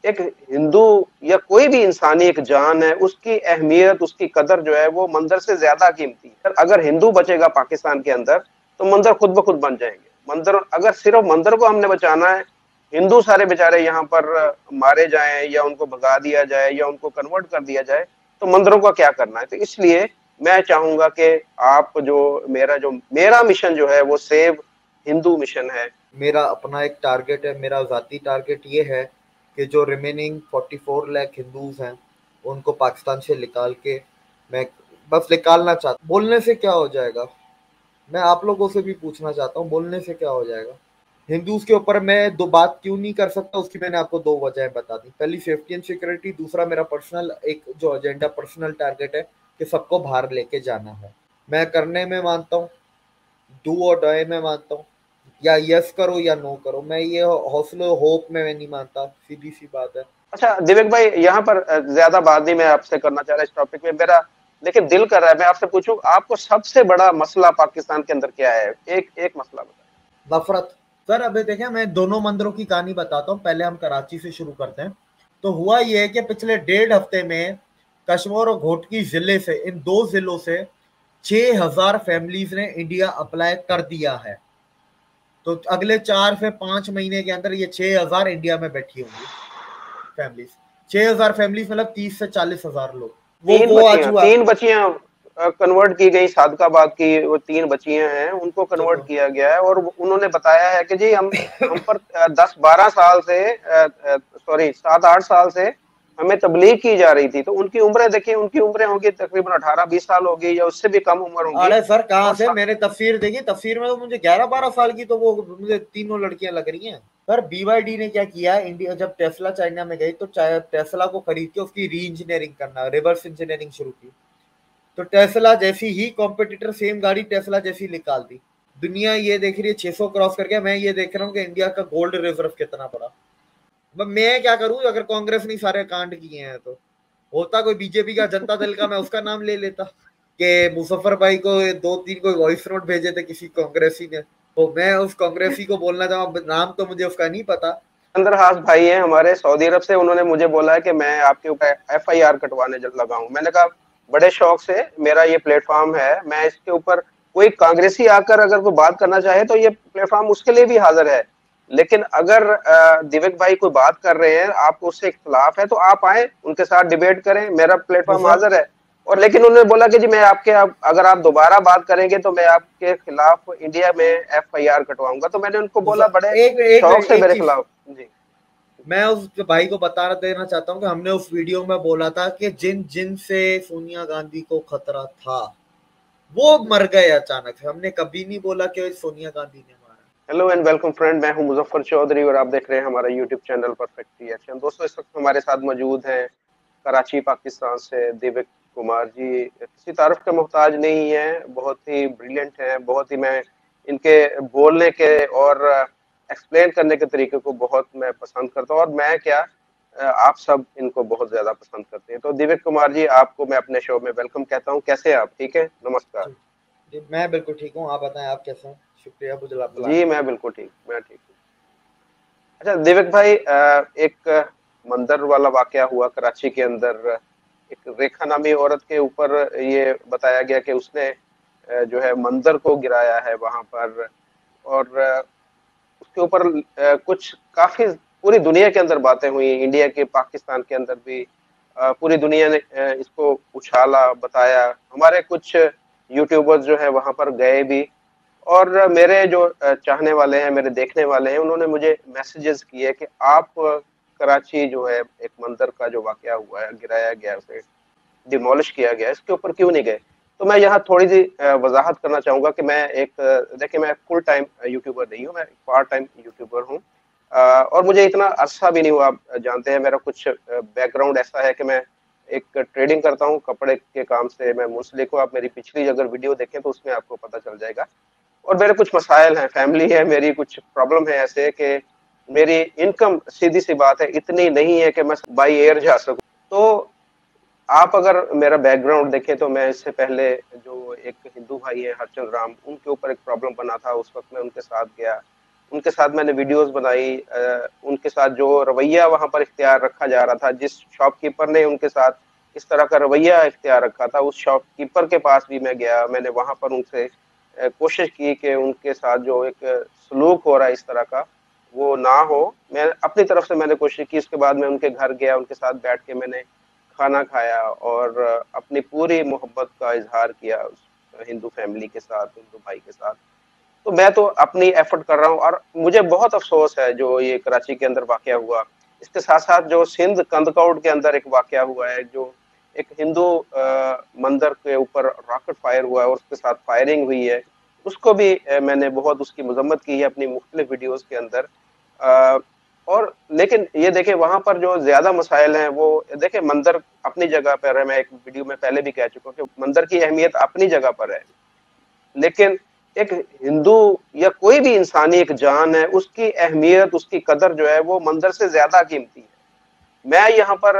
एक हिंदू या कोई भी इंसानी एक जान है, उसकी अहमियत, उसकी कदर जो है वो मंदिर से ज्यादा कीमती है। अगर हिंदू बचेगा पाकिस्तान के अंदर तो मंदिर खुद ब खुद बन जाएंगे। मंदिर, अगर सिर्फ मंदिर को हमने बचाना है, हिंदू सारे बेचारे यहाँ पर मारे जाएं या उनको भगा दिया जाए या उनको कन्वर्ट कर दिया जाए, तो मंदिरों का क्या करना है। तो इसलिए मैं चाहूंगा कि आप जो मेरा मिशन जो है वो सेव हिंदू मिशन है। मेरा अपना एक टारगेट है, मेरा ज़ाती टारगेट ये है कि जो रिमेनिंग 44 लाख हिंदूज हैं उनको पाकिस्तान से निकाल के, मैं बस निकालना चाहता। बोलने से क्या हो जाएगा, मैं आप लोगों से भी पूछना चाहता हूँ, बोलने से क्या हो जाएगा। हिंदूज के ऊपर मैं दो बात क्यों नहीं कर सकता, उसकी मैंने आपको दो वजह बता दी। पहली सेफ्टी एंड सिक्योरिटी, दूसरा मेरा पर्सनल एक जो एजेंडा, पर्सनल टारगेट है कि सबको बाहर लेके जाना है। मैं करने में मानता हूँ, डू और डाई में मानता हूँ, या यस करो या नो करो। मैं ये हौसले होप में मैं नहीं मानता, सीधी सी बात है। अच्छा दिवेक भाई, यहाँ पर ज्यादा बात नहीं मैं आपसे करना चाह रहा इस टॉपिक में, मेरा लेकिन दिल कर रहा है मैं आपसे पूछूं, आपको सबसे बड़ा मसला पाकिस्तान के अंदर क्या है? एक एक मसला बताएं। नफरत। सर अभी देखें, मैं दोनों मंदिरों की कहानी बताता हूँ। पहले हम कराची से शुरू करते हैं। तो हुआ ये है कि पिछले 1.5 हफ्ते में कश्मीर और घोटकी जिले से, इन दो जिलों से 6,000 फैमिलीज ने इंडिया अप्लाई कर दिया है। तो अगले 4 से 5 महीने के अंदर ये 6,000 इंडिया में बैठी होंगी फैमिलीज। 6,000 फैमिलीज मतलब 30 से 40 हजार लोग। वो आज हुआ। तीन बच्चियां कन्वर्ट की गई, सादकाबाद की वो तीन बच्चियां हैं, उनको कन्वर्ट देखो, किया गया है। और उन्होंने बताया है कि जी हम पर 10-12 साल से, सॉरी 7-8 साल से हमें तबलीग की जा रही थी। तो उनकी उम्रें देखिए, उनकी उम्रें होंगी तकरीबन 18-20 साल होगी या उससे भी कम उम्र होंगी। अरे सर कहाँ और से, मैंने तफसीर देखी, तफसीर में तो मुझे 11-12 साल की तो वो मुझे तीनों लड़कियां लग रही हैं। सर BYD ने क्या किया, इंडिया जब टेस्ला चाइना में गई तो टेस्ला को खरीद के उसकी री इंजीनियरिंग करना, रिवर्स इंजीनियरिंग शुरू की। तो टेस्ला जैसी ही कॉम्पिटिटर सेम गाड़ी टेस्ला जैसी निकाल दी। दुनिया ये देख रही है 600 क्रॉस करके, मैं ये देख रहा हूँ कि इंडिया का गोल्ड रिजर्व कितना बड़ा। मैं क्या करूं, अगर कांग्रेस ने सारे कांड किए हैं तो होता कोई बीजेपी का, जनता दल का, मैं उसका नाम ले लेता कि मुजफ्फर भाई को 2-3 कोई वॉइस नोट भेजे थे किसी कांग्रेसी ने, तो मैं उस कांग्रेसी को बोलना चाहूँ, नाम तो मुझे उसका नहीं पता। सिकंदर हास भाई हैं हमारे सऊदी अरब से, उन्होंने मुझे बोला है कि मैं आपके ऊपर FIR कटवाने लगा हूं। मैंने कहा बड़े शौक से, मेरा ये प्लेटफॉर्म है, मैं इसके ऊपर, कोई कांग्रेसी आकर अगर कोई बात करना चाहे तो ये प्लेटफॉर्म उसके लिए भी हाजिर है। लेकिन अगर दिवेक भाई कोई बात कर रहे हैं, आपको उससे इख्तलाफ है, तो आप आए उनके साथ डिबेट करें, मेरा प्लेटफॉर्म मुजफ हाजिर है। और लेकिन उन्होंने बोला कि जी मैं आपके अगर आप दोबारा बात करेंगे तो मैं आपके खिलाफ इंडिया में FIR कटवाऊंगा। तो मैंने उनको बोला मुजफ बड़े एक एक शौक से एक मेरे चीज खिलाफ। जी। मैं उस भाई को बता देना चाहता हूँ कि हमने उस वीडियो में बोला था कि जिन जिन से सोनिया गांधी को खतरा था वो मर गए अचानक से। हमने कभी नहीं बोला कि सोनिया गांधी ने मारा। हेलो एंड वेलकम फ्रेंड, मैं हूं मुजफ्फर चौधरी और आप देख रहे हैं हमारा यूट्यूब चैनल परफेक्ट रिएक्शन। दोस्तों इस वक्त हमारे साथ मौजूद हैं कराची पाकिस्तान से दिवेक कुमार जी। किसी तारीफ का मोहताज नहीं है, बहुत ही ब्रिलियंट हैं, बहुत ही, मैं इनके बोलने के और एक्सप्लेन करने के तरीके को बहुत मैं पसंद करता हूं। और मैं क्या, आप सब इनको बहुत ज्यादा पसंद करते हैं। तो दिवेक कुमार जी, आपको मैं अपने शो में वेलकम कहता हूं। कैसे हैं आप? ठीक है, नमस्कार। जी, जी मैं बिल्कुल ठीक हूँ, आप बताएं आप कैसे हैं। शुक्रिया बुझला जी बुलाने के मैं लिए। बिल्कुल ठीक, मैं ठीक हूँ। अच्छा दिवेक भाई, एक मंदिर वाला वाकया हुआ कराची के अंदर। एक रेखा नामी औरत के ऊपर ये बताया गया कि उसने जो है मंदिर को गिराया है वहां पर। और उसके ऊपर कुछ काफी, पूरी दुनिया के अंदर बातें हुई, इंडिया के, पाकिस्तान के अंदर भी पूरी दुनिया ने इसको उछाला, बताया। हमारे कुछ यूट्यूबर्स जो है वहां पर गए भी। और मेरे जो चाहने वाले हैं, मेरे देखने वाले हैं, उन्होंने मुझे मैसेजेस किए कि आप कराची जो है एक मंदिर का जो वाकया हुआ है, गिराया गया, उसे डिमोलिश किया गया, इसके ऊपर क्यों नहीं गए? तो मैं यहाँ थोड़ी सी वजाहत करना चाहूंगा कि मैं एक, देखिए मैं फुल टाइम यूट्यूबर नहीं हूँ, मैं पार्ट टाइम यूट्यूबर हूँ। और मुझे इतना अरसा भी नहीं हुआ, आप जानते हैं मेरा कुछ बैकग्राउंड ऐसा है कि मैं एक ट्रेडिंग करता हूँ, कपड़े के काम से मैं मुंसलिक हूँ। आप मेरी पिछली अगर वीडियो देखें तो उसमें आपको पता चल जाएगा। और मेरे कुछ मसाइल हैं, फैमिली है मेरी, कुछ प्रॉब्लम है ऐसे कि मेरी इनकम, सीधी सी बात है, इतनी नहीं है कि मैं बाई एयर जा सकूं। तो आप अगर मेरा बैकग्राउंड देखें तो मैं इससे पहले जो एक हिंदू भाई है हरचंद राम, उनके ऊपर एक प्रॉब्लम बना था, उस वक्त मैं उनके साथ गया। उनके साथ मैंने वीडियोस बनाई, उनके साथ जो रवैया वहाँ पर इख्तियार रखा जा रहा था, जिस शॉपकीपर ने उनके साथ इस तरह का रवैया इख्तियार रखा था, उस शॉपकीपर के पास भी मैं गया। मैंने वहाँ पर उनसे कोशिश की कि उनके साथ जो एक सलूक हो रहा है इस तरह का, वो ना हो। मैं अपनी तरफ से मैंने कोशिश की। उसके बाद मैं उनके घर गया, उनके साथ बैठ के मैंने खाना खाया और अपनी पूरी मोहब्बत का इज़हार किया उस हिंदू फैमिली के साथ, हिंदू भाई के साथ। तो मैं तो अपनी एफर्ट कर रहा हूँ और मुझे बहुत अफसोस है जो ये कराची के अंदर वाकया हुआ। इसके साथ साथ जो सिंध कंदकौड के अंदर एक वाकया हुआ है, जो एक हिंदू मंदिर के ऊपर रॉकेट फायर हुआ है और उसके साथ फायरिंग हुई है, उसको भी मैंने बहुत उसकी मजम्मत की है अपनी मुख्तलिफ वीडियोस के अंदर। अ, और लेकिन ये देखे वहां पर जो ज्यादा मसाइल हैं, वो देखे मंदिर अपनी जगह पर है। मैं एक वीडियो में पहले भी कह चुका हूँ कि मंदिर की अहमियत अपनी जगह पर है, लेकिन एक हिंदू या कोई भी इंसानी एक जान है, उसकी अहमियत, उसकी कदर जो है वो मंदिर से ज्यादा कीमती है। मैं यहाँ पर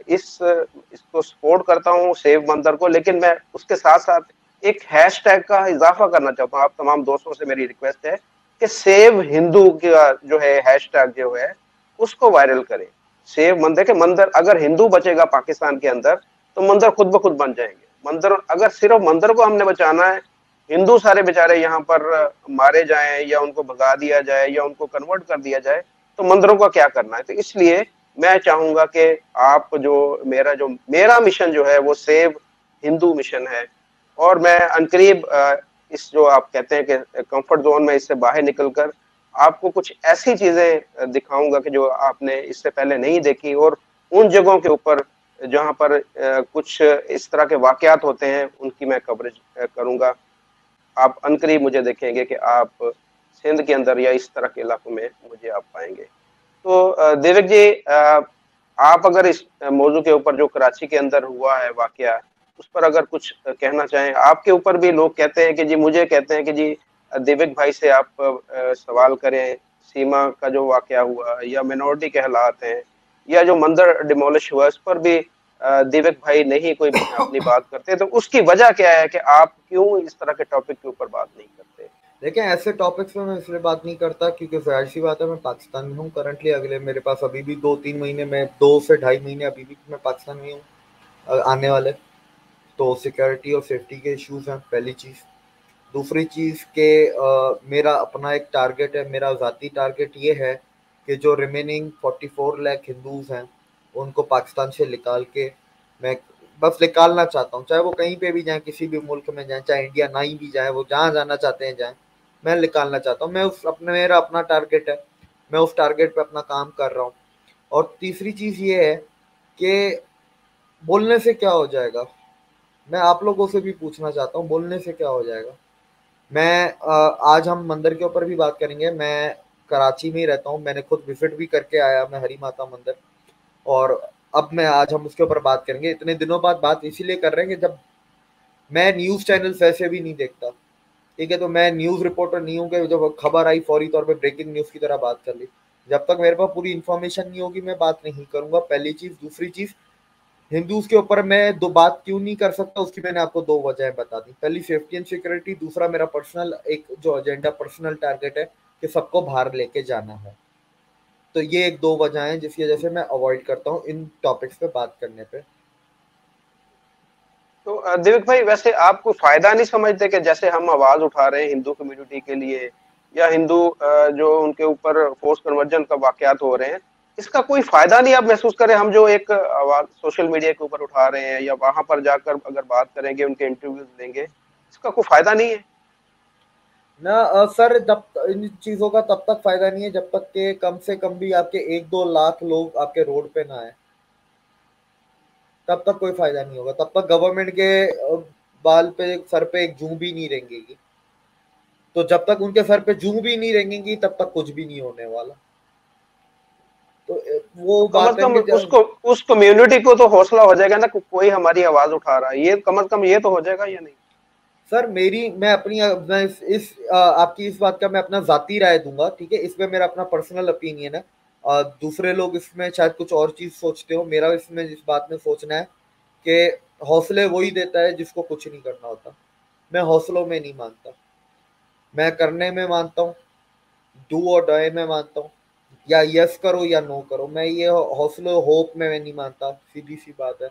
इसको सपोर्ट करता हूँ सेव मंदिर को, लेकिन मैं उसके साथ साथ एक हैशटैग का इजाफा करना चाहता हूँ। आप तमाम दोस्तों से मेरी रिक्वेस्ट है कि सेव हिंदू का जो है हैशटैग जो है उसको वायरल करें। सेव मंदिर के मंदिर, अगर हिंदू बचेगा पाकिस्तान के अंदर तो मंदिर खुद ब खुद बन जाएंगे। मंदिर, अगर सिर्फ मंदिर को हमने बचाना है, हिंदू सारे बेचारे यहाँ पर मारे जाएं या उनको भगा दिया जाए या उनको कन्वर्ट कर दिया जाए, तो मंदिरों का क्या करना है। तो इसलिए मैं चाहूंगा कि आप जो मेरा मिशन जो है वो सेव हिंदू मिशन है। और मैं अनकरीब इस जो आप कहते हैं कि कंफर्ट जोन में इससे बाहर निकलकर आपको कुछ ऐसी चीजें दिखाऊंगा कि जो आपने इससे पहले नहीं देखी, और उन जगहों के ऊपर जहां पर कुछ इस तरह के वाकयात होते हैं उनकी मैं कवरेज करूंगा। आप अनकरीब मुझे देखेंगे कि आप सिंध के अंदर या इस तरह के इलाकों में मुझे आप पाएंगे। तो देवक जी, आप अगर इस मौजू के ऊपर जो कराची के अंदर हुआ है वाकया, उस पर अगर कुछ कहना चाहें। आपके ऊपर भी लोग कहते हैं कि जी, मुझे कहते हैं कि जी देवक भाई से आप सवाल करें। सीमा का जो वाकया हुआ या मिनोरिटी के हालात हैं या जो मंदिर डिमोलिश हुआ, इस पर भी देवक भाई नहीं कोई अपनी बात करते, तो उसकी वजह क्या है कि आप क्यों इस तरह के टॉपिक के ऊपर बात नहीं करते? देखिए, ऐसे टॉपिक्स पे मैं इसलिए बात नहीं करता क्योंकि ज़ाहिर सी बात है, मैं पाकिस्तान में हूँ करंटली। अगले मेरे पास अभी भी 2-3 महीने में, 2 से ढाई महीने अभी भी मैं पाकिस्तान में हूँ आने वाले। तो सिक्योरिटी और सेफ्टी के इश्यूज़ हैं, पहली चीज़। दूसरी चीज़ के मेरा अपना एक टारगेट है, मेरा ज़ाती टारगेट ये है कि जो रिमेनिंग 44 लाख हिंदूज़ हैं, उनको पाकिस्तान से निकाल के मैं बस निकालना चाहता हूँ। चाहे वो कहीं पे भी जाएँ, किसी भी मुल्क में जाएँ, चाहे इंडिया ना ही भी जाएँ, वो जहाँ जाना चाहते हैं जाएँ, मैं निकालना चाहता हूँ। मैं उस अपने मेरा अपना टारगेट है, मैं उस टारगेट पे अपना काम कर रहा हूँ। और तीसरी चीज़ ये है कि बोलने से क्या हो जाएगा? मैं आप लोगों से भी पूछना चाहता हूँ, बोलने से क्या हो जाएगा? मैं आज हम मंदिर के ऊपर भी बात करेंगे। मैं कराची में ही रहता हूँ, मैंने खुद विजिट भी करके आया मैं हरी माता मंदिर। और अब मैं आज हम उसके ऊपर बात करेंगे। इतने दिनों बाद बात इसीलिए कर रहे हैं कि जब मैं न्यूज़ चैनल्स वैसे भी नहीं देखता, ठीक है? तो मैं न्यूज़ रिपोर्टर नहीं हूँ कि जब खबर आई फौरी तौर पे ब्रेकिंग न्यूज़ की तरह बात कर ली। जब तक मेरे पास पूरी इन्फॉर्मेशन नहीं होगी मैं बात नहीं करूँगा, पहली चीज़। दूसरी चीज़, हिंदूज के ऊपर मैं दो बात क्यों नहीं कर सकता, उसकी मैंने आपको दो वजह बता दी। पहली सेफ्टी एंड सिक्योरिटी, दूसरा मेरा पर्सनल एक जो एजेंडा, पर्सनल टारगेट है कि सबको बाहर लेके जाना है। तो ये एक दो वजह हैं जिसकी वजह से मैं अवॉइड करता हूँ इन टॉपिक्स पे बात करने पे। तो दिलीप भाई, वैसे आप कोई फायदा नहीं समझते कि जैसे हम आवाज उठा रहे हैं हिंदू कम्युनिटी के लिए, या हिंदू जो उनके ऊपर फोर्स कन्वर्जन का वाकयात हो रहे हैं, इसका कोई फायदा नहीं आप महसूस करें? हम जो एक आवाज सोशल मीडिया के ऊपर उठा रहे हैं या वहां पर जाकर अगर बात करेंगे, उनके इंटरव्यूज लेंगे, इसका कोई फायदा नहीं है? ना सर, जब इन चीज़ों का तब तक फायदा नहीं है जब तक के कम से कम भी आपके 1-2 लाख लोग आपके रोड पे ना आए, तब तक कोई फायदा नहीं होगा। तब तक गवर्नमेंट के बाल पे, सर पे एक जूं भी नहीं रेंगेगी। तो जब तक उनके सर पे जूं भी नहीं रेंगेगी तब तक कुछ भी नहीं होने वाला। तो तो वो कम से बात है कम कि जब उसको, उस कम्युनिटी को तो हौसला हो जाएगा ना, कोई हमारी आवाज उठा रहा है, ये कम से कम ये तो हो जाएगा या नहीं? सर, मेरी मैं अपनी मैं आपकी इस बात का मैं अपना ज़ाती राय दूँगा, ठीक है? इसमें मेरा अपना पर्सनल ओपिनियन है। दूसरे लोग इसमें शायद कुछ और चीज़ सोचते हो। मेरा इसमें इस बात में सोचना है कि हौसले वही देता है जिसको कुछ नहीं करना होता। मैं हौसलों में नहीं मानता, मैं करने में मानता हूँ। डू और डाई में मानता हूँ, या यस करो या नो करो। मैं ये हौसले होप में मैं नहीं मानता, सीधी सी बात है।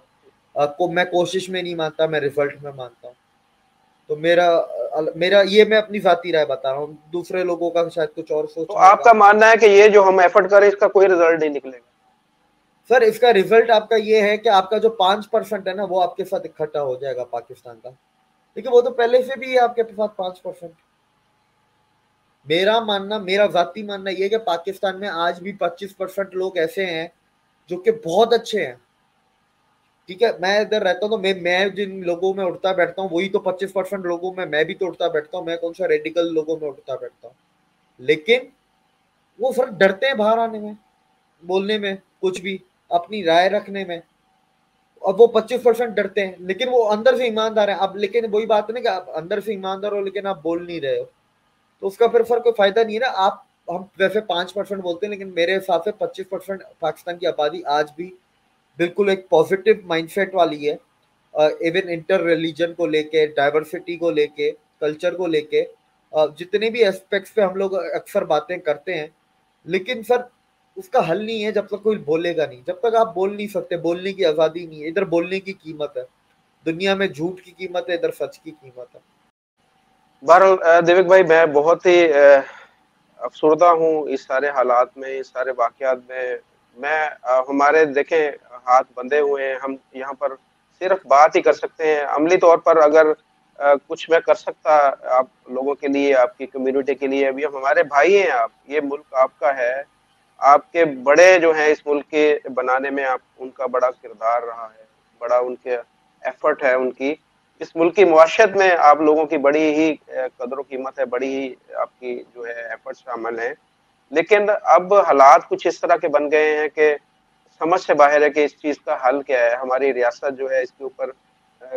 मैं कोशिश में नहीं मानता, मैं रिजल्ट में मानता हूँ। तो मेरा ये मैं अपनी जाती राय बता रहा हूँ, दूसरे लोगों का शायद कुछ और तो सोचना होगा। आपका मानना है कि ये जो हम एफर्ट करें इसका कोई रिजल्ट नहीं निकलेगा? सर इसका रिजल्ट आपका ये है कि आपका जो 5% है ना, वो आपके साथ इकट्ठा हो जाएगा पाकिस्तान का, लेकिन वो तो पहले से भी है आपके साथ 5%। मेरा जाती मानना ये है कि पाकिस्तान में आज भी 25% लोग ऐसे हैं जो कि बहुत अच्छे हैं। ठीक है, मैं इधर रहता हूँ तो मैं जिन लोगों में उठता बैठता हूँ वही तो 25% लोगों में मैं भी तो उठता बैठता हूँ। मैं कौन सा रेडिकल लोगों में उठता बैठता हूँ, लेकिन वो सर डरते हैं बाहर आने में, बोलने में, कुछ भी अपनी राय रखने में। अब वो 25% डरते हैं, लेकिन वो अंदर से ईमानदार है। अब लेकिन वही बात है ना कि आप अंदर से ईमानदार हो लेकिन आप बोल नहीं रहे हो, तो उसका फिर कोई फायदा नहीं है ना। आप हम वैसे 5% बोलते हैं, लेकिन मेरे हिसाब से 25% पाकिस्तान की आबादी आज भी बिल्कुल एक पॉजिटिव माइंडसेट वाली है। इवन इंटर रिलीजन को लेके, डाइवर्सिटी को लेके, कल्चर को लेके, जितने भी एस्पेक्ट्स पे हम लोग अक्सर बातें करते हैं, लेकिन सर उसका हल नहीं है जब तक कोई बोलेगा नहीं। जब तक आप बोल नहीं सकते, बोलने की आजादी नहीं है। इधर बोलने की कीमत है, दुनिया में झूठ की कीमत है, इधर सच की कीमत है। बहरहाल देविक भाई, मैं बहुत ही अफसुर्दा हूँ इस सारे हालात में, इस सारे वाकयात में। मैं हमारे देखें हाथ बंधे हुए हैं, हम यहाँ पर सिर्फ बात ही कर सकते हैं। अमली तौर पर अगर कुछ मैं कर सकता आप लोगों के लिए, आपकी कम्युनिटी के लिए, अभी हम हमारे भाई हैं आप, ये मुल्क आपका है। आपके बड़े जो हैं इस मुल्क के बनाने में, आप उनका बड़ा किरदार रहा है, बड़ा उनके एफर्ट है उनकी। इस मुल्क की मुआशरत में आप लोगों की बड़ी ही कदर कीमत है, बड़ी ही आपकी जो है एफर्ट शामिल हैं। लेकिन अब हालात कुछ इस तरह के बन गए हैं कि समझ से बाहर है कि इस चीज का हल क्या है। हमारी रियासत जो है इसके ऊपर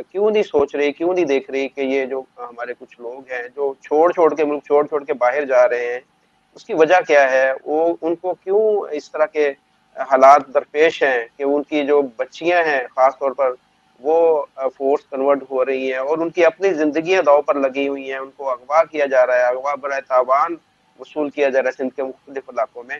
क्यों नहीं सोच रही, क्यों नहीं देख रही कि ये जो हमारे कुछ लोग हैं जो छोड़ छोड़ के, मुल्क छोड़ छोड़ के बाहर जा रहे हैं, उसकी वजह क्या है? वो उनको क्यों इस तरह के हालात दरपेश हैं कि उनकी जो बच्चियां हैं खास तौर पर, वो फोर्स कन्वर्ट हो रही हैं और उनकी अपनी जिंदगियां दांव पर लगी हुई हैं। उनको अगवा किया जा रहा है, अगवा बरए तावान वसूल किया जा रहा है सिंध के मुख्तलिफ इलाकों में।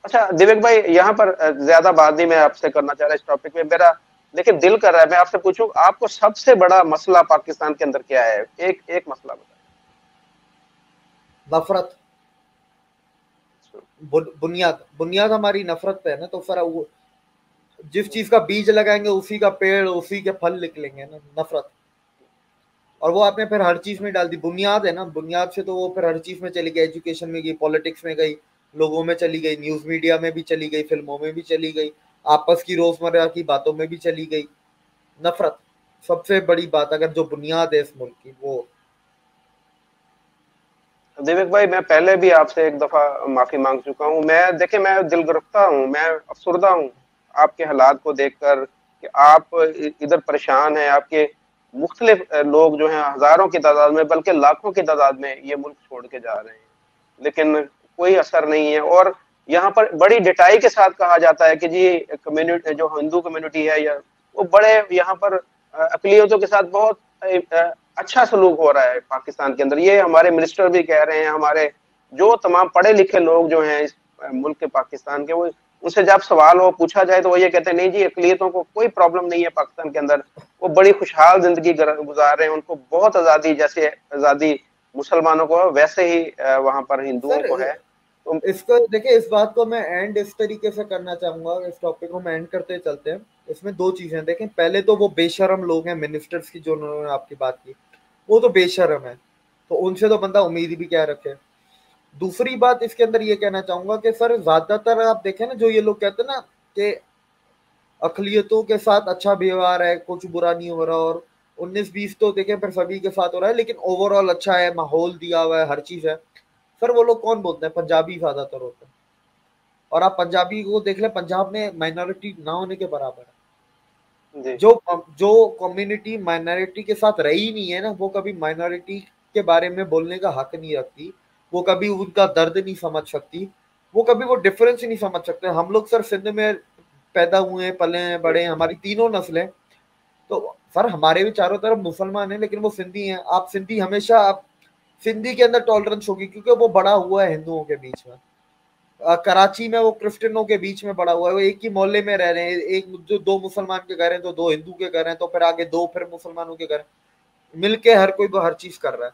अच्छा दिवेक भाई, यहाँ पर ज्यादा बात नहीं मैं आपसे करना चाह रहा इस टॉपिक में, मेरा लेकिन दिल कर रहा है मैं आपसे पूछूं, आपको सबसे बड़ा मसला पाकिस्तान के अंदर क्या है? एक एक मसला बताएं। नफरत। बुनियाद बुनियाद हमारी नफरत पे है ना, तो फिर वो जिस चीज का बीज लगाएंगे उसी का पेड़, उसी के फल निकलेंगे ना, नफरत। और वो आपने फिर हर चीज में डाल दी। बुनियाद है ना, बुनियाद से तो वो फिर हर चीज में चली गई, एजुकेशन में गई, पॉलिटिक्स में गई, लोगों में चली गई, न्यूज मीडिया में भी चली गई, फिल्मों में भी चली गई, आपस की रोजमर्रा की बातों में भी चली गई। नफरत सबसे बड़ी बात, अगर जो बुनियाद है इस मुल्क की वो। दिवेक भाई, मैं पहले भी आपसे एक दफा माफी मांग चुका हूँ। मैं देखे, मैं दिल गिरफ्तार हूँ, मैं अफसुर्दा हूँ आपके हालात को देखकर कि आप इधर परेशान हैं। आपके मुख्तलिफ लोग जो हैं हजारों की तादाद में, बल्कि लाखों की तादाद में ये मुल्क छोड़ के जा रहे हैं, लेकिन कोई असर नहीं है। और यहाँ पर बड़ी डिटाई के साथ कहा जाता है कि जी कम्युनिटी, जो हिंदू कम्युनिटी है, या वो बड़े यहाँ पर अकलियतों के साथ बहुत अच्छा सलूक हो रहा है पाकिस्तान के अंदर। ये हमारे मिनिस्टर भी कह रहे हैं, हमारे जो तमाम पढ़े लिखे लोग जो हैं इस मुल्क के पाकिस्तान के, वो उनसे जब सवाल हो पूछा जाए तो वो ये कहते हैं नहीं जी, अकलियतों को कोई प्रॉब्लम नहीं है पाकिस्तान के अंदर, वो बड़ी खुशहाल जिंदगी गुजार रहे हैं, उनको बहुत आज़ादी, जैसे आज़ादी मुसलमानों को है वैसे ही वहां पर हिंदुओं सर को है। तो इसको देखिए, इस बात को मैं एंड इस तरीके से करना चाहूंगा, इस टॉपिक को मैं एंड करते चलते हैं। इसमें दो चीजें देखें, पहले तो वो बेशरम लोग हैं मिनिस्टर्स की, जो उन्होंने आपकी बात की, वो तो बेशरम है, तो उनसे तो बंदा उम्मीद भी क्या रखे। दूसरी बात इसके अंदर ये कहना चाहूंगा कि सर ज्यादातर आप देखें ना, जो ये लोग कहते हैं ना कि अकलियतों के साथ अच्छा व्यवहार है, कुछ बुरा नहीं हो रहा, और 19-20 तो देखें फिर सभी के साथ हो रहा है, लेकिन ओवरऑल अच्छा है, माहौल दिया हुआ है, हर चीज है। सर वो लोग कौन बोलते हैं? पंजाबी ज्यादातर होते हैं। और आप पंजाबी को देख लें, पंजाब में माइनॉरिटी ना होने के बराबर है। जी। जो जो कम्युनिटी माइनॉरिटी के साथ रही नहीं है ना, वो कभी माइनॉरिटी के बारे में बोलने का हक नहीं रखती, वो कभी उनका दर्द नहीं समझ सकती, वो कभी वो डिफरेंस ही नहीं समझ सकते। हम लोग सर सिंध में पैदा हुए हैं, पले हैं, बड़े हैं, हमारी तीनों नस्लें, तो सर हमारे भी चारों तरफ मुसलमान हैं, लेकिन वो सिंधी हैं। आप सिंधी हमेशा आप सिंधी के अंदर टॉलरेंस होगी क्योंकि वो बड़ा हुआ है हिंदुओं के बीच में। कराची में वो क्रिश्चियनों के बीच में बड़ा हुआ है, वो एक ही मोहल्ले में रह रहे हैं, एक जो दो मुसलमान के घर हैं तो दो हिंदू के घर हैं, तो फिर आगे दो फिर मुसलमानों के घर हैं, मिलके हर कोई हर चीज कर रहा है।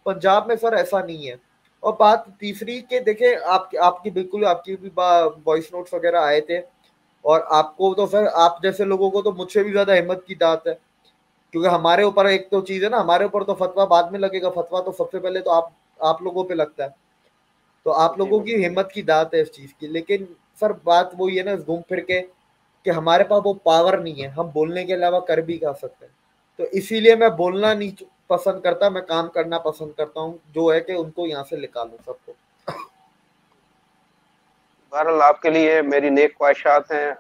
पंजाब में सर ऐसा नहीं है। और बात तीसरी के देखे आपकी बिल्कुल आपकी भी वॉइस नोट्स वगैरह आए थे, और आपको तो सर आप जैसे लोगों को तो मुझसे भी ज्यादा हिम्मत की दात है, क्योंकि हमारे ऊपर एक तो चीज है ना, हमारे ऊपर तो फतवा बाद में लगेगा, फतवा तो सबसे पहले तो आप लोगों पे लगता है। तो आप जी लोगों की बिल्कुल। हिम्मत की दात है इस चीज की। लेकिन सर बात वही है ना घूम फिर के, कि हमारे पास वो पावर नहीं है, हम बोलने के अलावा कर भी क्या सकते हैं। तो इसीलिए मैं बोलना नहीं पसंद करता, मैं काम करना पसंद करता हूँ, जो है कि उनको यहाँ से निकालूं सबको। बहरहाल आपके लिए मेरी नेक ख्वाहिशात हैं,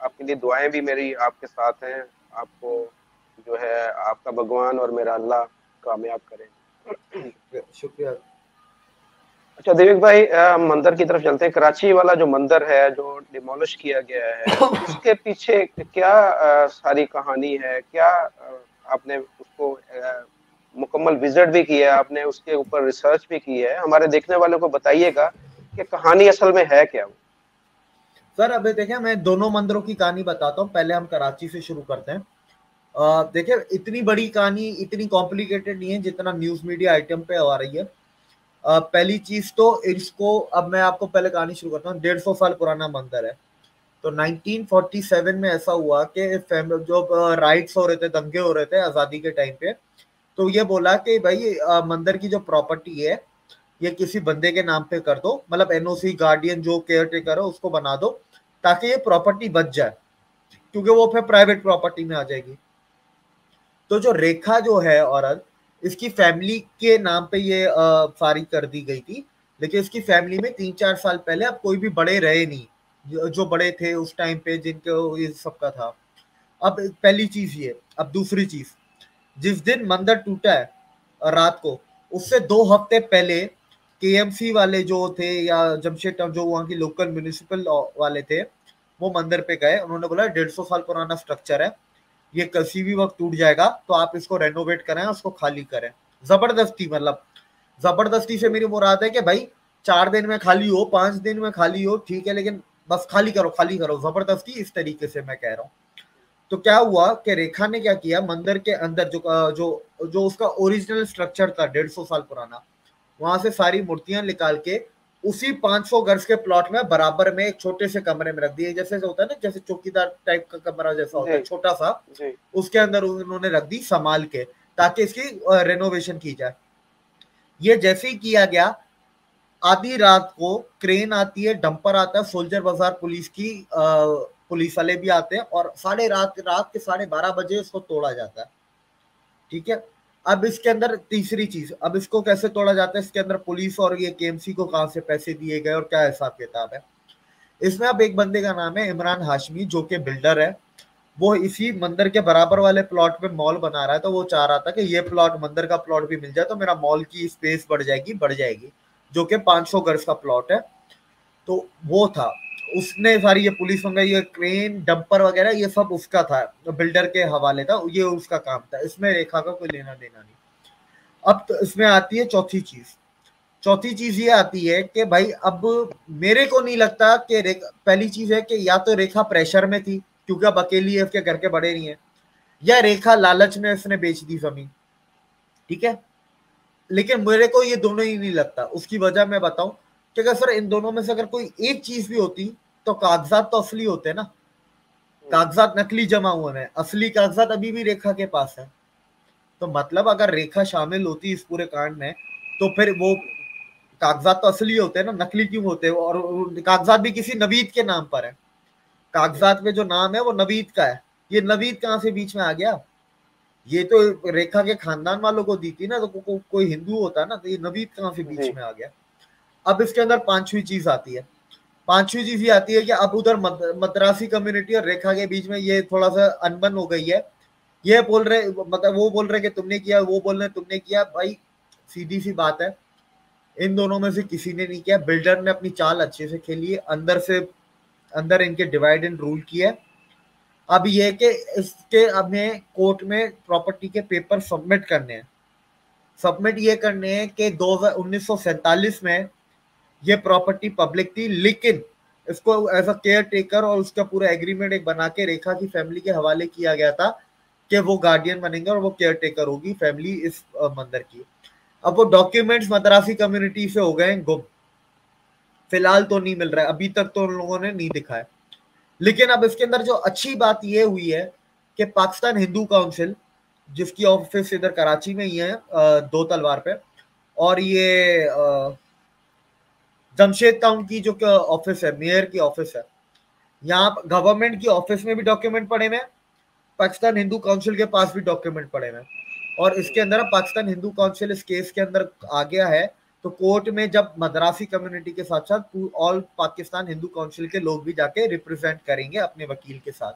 आपके लिए दुआएं भी मेरी आपके साथ हैं। आपको जो है आपका भगवान और मेरा अल्लाह कामयाब करें। शुक्रिया। अच्छा दिलीप भाई, मंदिर की तरफ चलते हैं। कराची वाला जो मंदिर है जो डिमोलिश किया गया है, उसके पीछे क्या सारी कहानी है? क्या आपने उसको मुकम्मल विजिट भी किया है, आपने उसके ऊपर रिसर्च भी की है? हमारे देखने वालों को बताइएगा कि कहानी असल में है क्या वो। सर अभी देखें, मैं दोनों मंदिरों की कहानी बताता हूँ, पहले हम कराची से शुरू करते हैं। देखिए इतनी बड़ी कहानी इतनी कॉम्प्लिकेटेड नहीं है जितना न्यूज मीडिया आइटम पे आ रही है। पहली चीज तो इसको, अब मैं आपको पहले कहानी शुरू करता हूँ। 150 साल पुराना मंदिर है। तो 1947 में ऐसा हुआ कि जो राइट्स हो रहे थे, दंगे हो रहे थे आजादी के टाइम पे, तो ये बोला कि भाई मंदिर की जो प्रॉपर्टी है ये किसी बंदे के नाम पे कर दो, मतलब एनओसी गार्डियन जो केयर टेकर है उसको बना दो, ताकि ये प्रॉपर्टी बच जाए, क्योंकि वो फिर प्राइवेट प्रॉपर्टी में आ जाएगी। तो जो रेखा जो है औरत, इसकी फैमिली के नाम पे ये सारी कर दी गई थी। लेकिन इसकी फैमिली में 3-4 साल पहले अब कोई भी बड़े रहे नहीं, जो बड़े थे उस टाइम पे जिनको ये सबका था। अब पहली चीज ये, अब दूसरी चीज, जिस दिन मंदिर टूटा है रात को, उससे 2 हफ्ते पहले केएमसी वाले जो थे या जमशेद जो वहाँ की लोकल म्यूनिसिपल वाले थे, वो मंदिर पे गए। उन्होंने बोला 150 साल पुराना स्ट्रक्चर है, ये किसी भी वक्त टूट जाएगा, तो आप इसको रेनोवेट करें, उसको खाली करें। जबरदस्ती, मतलब जबरदस्ती से मेरी मुराद है कि भाई 4 दिन में खाली हो, 5 दिन में खाली हो, ठीक है, लेकिन बस खाली करो, खाली करो, जबरदस्ती, इस तरीके से मैं कह रहा हूँ। तो क्या हुआ कि रेखा ने क्या किया, मंदिर के अंदर जो जो जो उसका ओरिजिनल स्ट्रक्चर था 150 साल पुराना, वहां से सारी मूर्तियां निकाल के उसी 500 गज के प्लॉट में बराबर में एक छोटे से कमरे में रख दिए, जैसे होता है ना, जैसे चौकीदार टाइप का कमरा जैसा होता जी है छोटा सा, जी। उसके अंदर उन्होंने रख दी संभाल के, ताकि इसकी रेनोवेशन की जाए। ये जैसे ही किया गया, आधी रात को क्रेन आती है, डंपर आता है, सोल्जर बाजार पुलिस की पुलिस वाले भी आते हैं, और रात के 12:30 बजे उसको तोड़ा जाता है। ठीक है। अब इसके अंदर तीसरी चीज, अब इसको कैसे तोड़ा जाता है, इसके अंदर पुलिस और ये केएमसी को कहां से पैसे दिए गए और क्या हिसाब किताब है। इसमें अब एक बंदे का नाम है इमरान हाशमी, जो कि बिल्डर है। वो इसी मंदिर के बराबर वाले प्लॉट पे मॉल बना रहा है, तो वो चाह रहा था कि ये प्लॉट, मंदिर का प्लॉट भी मिल जाए तो मेरा मॉल की स्पेस बढ़ जाएगी, जो कि 500 गज का प्लॉट है। तो वो था, उसने सारी ये पुलिस मंगाई, ये क्रेन डंपर वगैरह ये सब उसका था, बिल्डर के हवाले था, ये उसका काम था, इसमें रेखा का कोई लेना देना नहीं। अब तो इसमें आती है चौथी चीज। चौथी चीज ये आती है कि भाई अब मेरे को नहीं लगता कि पहली चीज है कि या तो रेखा प्रेशर में थी, क्योंकि अब अकेली है, उसके घर के बड़े नहीं है, या रेखा लालच में उसने बेच दी जमीन। ठीक है। लेकिन मेरे को ये दोनों ही नहीं लगता। उसकी वजह मैं बताऊं कि अगर सर इन दोनों में से अगर कोई एक चीज भी होती, तो कागजात तो असली होते ना, हम्म। कागजात नकली जमा हुए हैं, असली कागजात अभी भी रेखा के पास है। तो मतलब अगर रेखा शामिल होती इस पूरे कांड में, तो फिर वो कागजात तो असली होते हैं ना, नकली क्यों होते हैं? और कागजात भी किसी नवीद के नाम पर है, जी कागजात में जो नाम है वो नवीद का है। ये नवीद कहाँ से बीच में आ गया? ये तो रेखा के खानदान वालों को दी थी ना, तो कोई हिंदू होता ना, तो ये नवीद कहाँ से बीच जी। में आ गया? अब इसके अंदर पांचवी चीज आती है। पांचवी चीज ये आती है कि अब उधर मद्रासी कम्युनिटी और रेखा के बीच में ये थोड़ा सा अनबन हो गई है। ये बोल रहे, मतलब वो बोल रहे कि तुमने किया, वो बोल रहे तुमने किया। भाई सीधी सी बात है, इन दोनों में से किसी ने नहीं किया। बिल्डर ने अपनी चाल अच्छे से खेली है, अंदर इनके डिवाइड एंड रूल किया है। अब ये कि इसके हमें कोर्ट में प्रॉपर्टी के पेपर सबमिट करने हैं। सबमिट ये करने हैं कि 1947 में ये प्रॉपर्टी पब्लिक थी, लेकिन इसको एज अ केयर टेकर और उसका पूरा एग्रीमेंट एक बना के रेखा की फैमिली के हवाले किया गया था कि वो गार्डियन बनेंगे और वो केयर टेकर होगी फैमिली इस मंदिर की। अब वो डॉक्यूमेंट्स मद्रासी कम्युनिटी से हो गए गुम, फिलहाल तो नहीं मिल रहा है, अभी तक तो उन लोगों ने नहीं दिखाया। लेकिन अब इसके अंदर जो अच्छी बात ये हुई है कि पाकिस्तान हिंदू काउंसिल, जिसकी ऑफिस इधर कराची में ही है, दो तलवार पे, और ये जमशेद टाउन की जो ऑफिस है, मेयर की ऑफिस है, यहाँ गवर्नमेंट की ऑफिस में भी डॉक्यूमेंट पड़े हुए हैं, पाकिस्तान हिंदू काउंसिल के पास भी डॉक्यूमेंट पड़े हुए हैं। और इसके अंदर पाकिस्तान हिंदू काउंसिल इस केस के अंदर आ गया है, तो कोर्ट में जब मद्रासी कम्युनिटी के साथ साथ ऑल पाकिस्तान हिंदू काउंसिल के लोग भी जाके रिप्रेजेंट करेंगे अपने वकील के साथ,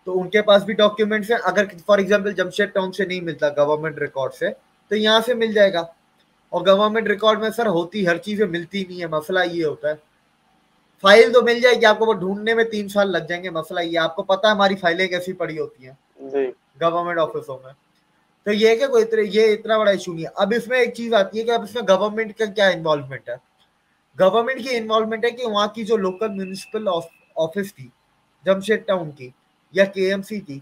तो उनके पास भी डॉक्यूमेंट्स हैं। अगर फॉर एग्जांपल जमशेद टाउन से नहीं मिलता गवर्नमेंट रिकॉर्ड से, तो यहाँ से मिल जाएगा। और गवर्नमेंट रिकॉर्ड में सर होती हर चीजें मिलती नहीं है, मसला ये होता है। फाइल तो मिल जाएगी आपको, वो ढूंढने में 3 साल लग जाएंगे, मसला ये, आपको पता है हमारी फाइलें कैसी पड़ी होती हैं जी। गवर्नमेंट ऑफिसों में। तो ये क्या कोई ये इतना बड़ा इशू नहीं है। अब इसमें एक चीज आती है कि अब इसमें गवर्नमेंट का क्या इन्वॉल्वमेंट है। गवर्नमेंट की इन्वॉल्वमेंट है कि वहां की जो लोकल म्यूनिसिपल ऑफिस थी जमशेद टाउन की या केएमसी की,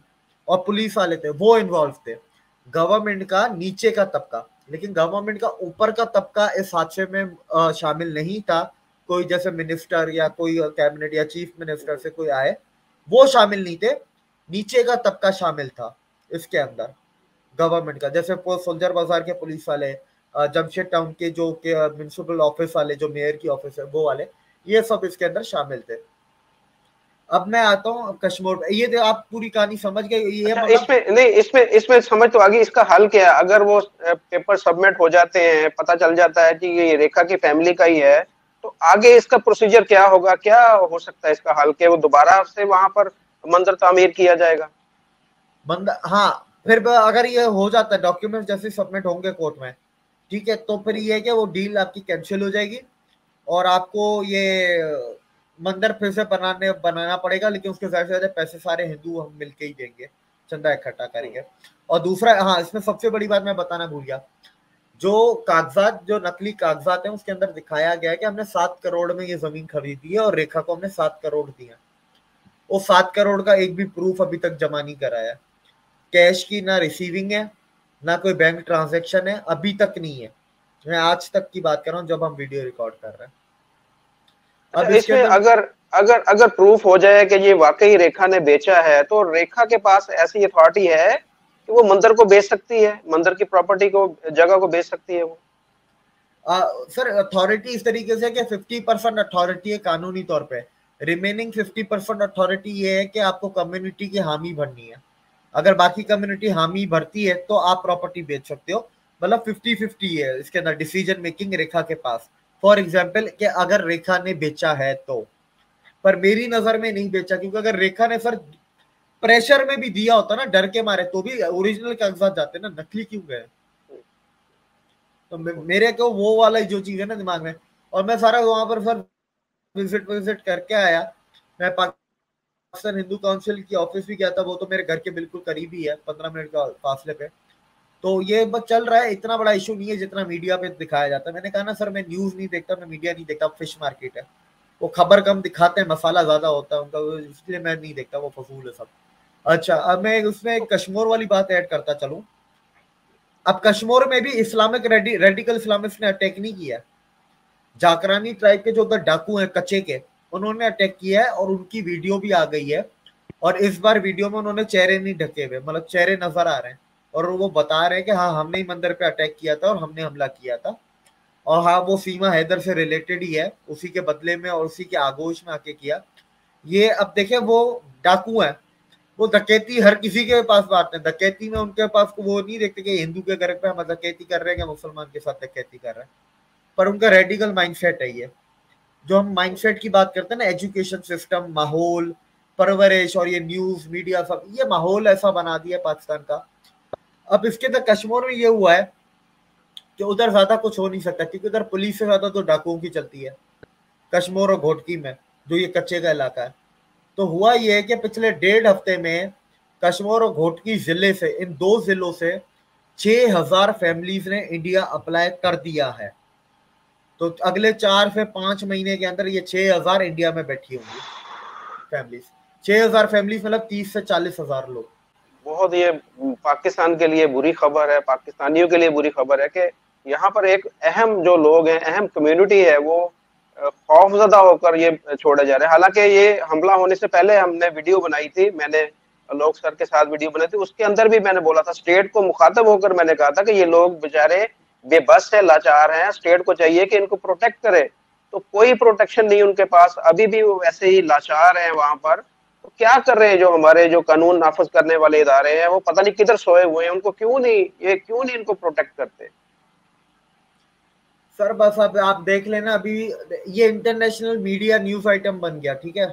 और पुलिस वाले थे, वो इन्वॉल्व थे। गवर्नमेंट का नीचे का तबका, लेकिन गवर्नमेंट का ऊपर का तबका इस हादसे में शामिल नहीं था। कोई जैसे मिनिस्टर या कोई कैबिनेट या चीफ मिनिस्टर से कोई आए, वो शामिल नहीं थे। नीचे का तबका शामिल था इसके अंदर गवर्नमेंट का, जैसे सोल्जर बाजार के पुलिस वाले, जमशेद टाउन के जो म्यूनिसिपल ऑफिस वाले, जो मेयर की ऑफिस है वो वाले, ये सब इसके अंदर शामिल थे। अब मैं आता हूँ कश्मीर पे, ये आप पूरी कहानी समझ गए, ये अच्छा, मतलब। इसमें नहीं, इसमें समझ तो आ गई, इसका हल क्या है? अगर वो पेपर सबमिट हो जाते हैं, पता चल जाता है कि ये रेखा की फैमिली का ही है, तो आगे इसका प्रोसीजर क्या होगा? क्या हो सकता है इसका हल? के वो दोबारा से वहां पर मंदिर तामीर किया जाएगा? बंदा, हाँ, फिर अगर ये हो जाता है, डॉक्यूमेंट जैसे सबमिट होंगे कोर्ट में, ठीक है, तो फिर ये है कि वो डील आपकी कैंसिल हो जाएगी और आपको ये मंदिर फिर से बनाना पड़ेगा, लेकिन उसके ज्यादा से ज्यादा पैसे सारे हिंदू हम मिलके ही देंगे, चंदा इकट्ठा करेंगे। और दूसरा, हाँ, इसमें सबसे बड़ी बात मैं बताना भूल गया, जो कागजात, जो नकली कागजात हैं, उसके अंदर दिखाया गया है कि हमने 7 करोड़ में ये जमीन खरीदी है और रेखा को हमने 7 करोड़ दिया। वो 7 करोड़ का एक भी प्रूफ अभी तक जमा नहीं कराया। कैश की ना रिसीविंग है, ना कोई बैंक ट्रांजैक्शन है, अभी तक नहीं है। मैं आज तक की बात कर रहा हूँ जब हम वीडियो रिकॉर्ड कर रहे हैं। अच्छा, अब इसके इसमें अंदर, अगर अगर अगर प्रूफ हो जाए कि ये वाकई रेखा ने बेचा है, तो रेखा के पास ऐसी अथॉरिटी है कि वो मंदिर को बेच सकती है, मंदिर की प्रॉपर्टी को, जगह को बेच सकती है वो? सर अथॉरिटी इस तरीके से कि 50% अथॉरिटी है कानूनी तौर पे, रिमेनिंग 50% अथॉरिटी ये है कि आपको कम्युनिटी की हामी भरनी है। अगर बाकी कम्युनिटी हामी भरती है तो आप प्रॉपर्टी बेच सकते हो। मतलब 50-50 है इसके अंदर डिसीजन मेकिंग रेखा के पास। फॉर एग्जाम्पल कि अगर रेखा ने बेचा है तो, पर मेरी नजर में नहीं बेचा, क्योंकि अगर रेखा ने सर प्रेशर में भी दिया होता ना, डर के मारे, तो भी ओरिजिनल कागजात जाते ना, नकली क्यों गए? तो मेरे को वो वाला जो चीज है ना दिमाग में। और मैं सारा वहां पर सर विजिट करके आया। मैं पाकिस्तान हिंदू काउंसिल की ऑफिस भी गया था, वो तो मेरे घर के बिल्कुल करीब ही है, 15 मिनट का फासले पे। तो ये बस चल रहा है, इतना बड़ा इशू नहीं है जितना मीडिया पे दिखाया जाता है। मैंने कहा ना सर, मैं न्यूज नहीं देखता, मैं मीडिया नहीं देखता, फिश मार्केट है, वो खबर कम दिखाते हैं, मसाला ज्यादा होता है उनका, इसलिए मैं नहीं देखता, वो फजूल है सब। अच्छा, अब मैं उसमें कश्मीर वाली बात ऐड करता चलूं। अब कश्मीर में भी इस्लामिक रेडिकल इस्लामिस्ट ने अटैक नहीं किया। जाकरानी ट्राइब के जो उधर डाकू हैं कच्चे के, उन्होंने अटैक किया है और उनकी वीडियो भी आ गई है। और इस बार वीडियो में उन्होंने चेहरे नहीं ढके हुए, मतलब चेहरे नजर आ रहे हैं, और वो बता रहे हैं कि हाँ, हमने ही मंदिर पे अटैक किया था और हमने हमला किया था। और हाँ, वो सीमा हैदर से रिलेटेड ही है, उसी के बदले में और उसी के आगोश में आके किया ये। अब देखे, वो डाकू है, वो डकैती हर किसी के पास बात है, डकैती में उनके पास वो नहीं देखते कि हिंदू के घर पे हम डकैती कर रहे हैं कि मुसलमान के साथ डकैती कर रहे हैं। पर उनका रेडिकल माइंडसेट है ये। जो हम माइंडसेट की बात करते हैं ना, एजुकेशन सिस्टम, माहौल, परवरिश और ये न्यूज मीडिया, सब ये माहौल ऐसा बना दिया पाकिस्तान का। अब इसके अंदर कश्मीर में ये हुआ है कि उधर ज्यादा कुछ हो नहीं सकता, क्योंकि उधर पुलिस से ज्यादा तो डाकुओं की चलती है, कश्मीर और घोटकी में, जो ये कच्चे का इलाका है। तो हुआ ये है कि पिछले 1.5 हफ्ते में कश्मीर और घोटकी जिले से, इन 2 जिलों से 6,000 फैमिलीज ने इंडिया अप्लाई कर दिया है। तो अगले 4 से 5 महीने के अंदर ये 6,000 इंडिया में बैठी होंगी फैमिलीज। 6,000 फैमिलीज मतलब 30 से 40,000 लोग। बहुत ये पाकिस्तान के लिए बुरी खबर है, पाकिस्तानियों के लिए बुरी खबर है कि यहाँ पर एक अहम जो लोग हैं, अहम कम्युनिटी है, वो खौफजदा होकर ये छोड़े जा रहे हैं। हालांकि ये हमला होने से पहले हमने वीडियो बनाई थी, मैंने लोग सर के साथ वीडियो बनाई थी, उसके अंदर भी मैंने बोला था, स्टेट को मुखातब होकर मैंने कहा था कि ये लोग बेचारे बेबस है, लाचार हैं, स्टेट को चाहिए कि इनको प्रोटेक्ट करे। तो कोई प्रोटेक्शन नहीं उनके पास, अभी भी वो वैसे ही लाचार हैं वहां पर। तो क्या कर रहे हैं जो हमारे जो कानून नाफिज करने वाले इदारे हैं, वो पता नहीं किधर सोए हुए हैं, उनको क्यों नहीं इनको प्रोटेक्ट करते। सर बस अब आप देख लेना, अभी ये इंटरनेशनल मीडिया न्यूज आइटम बन गया, ठीक है।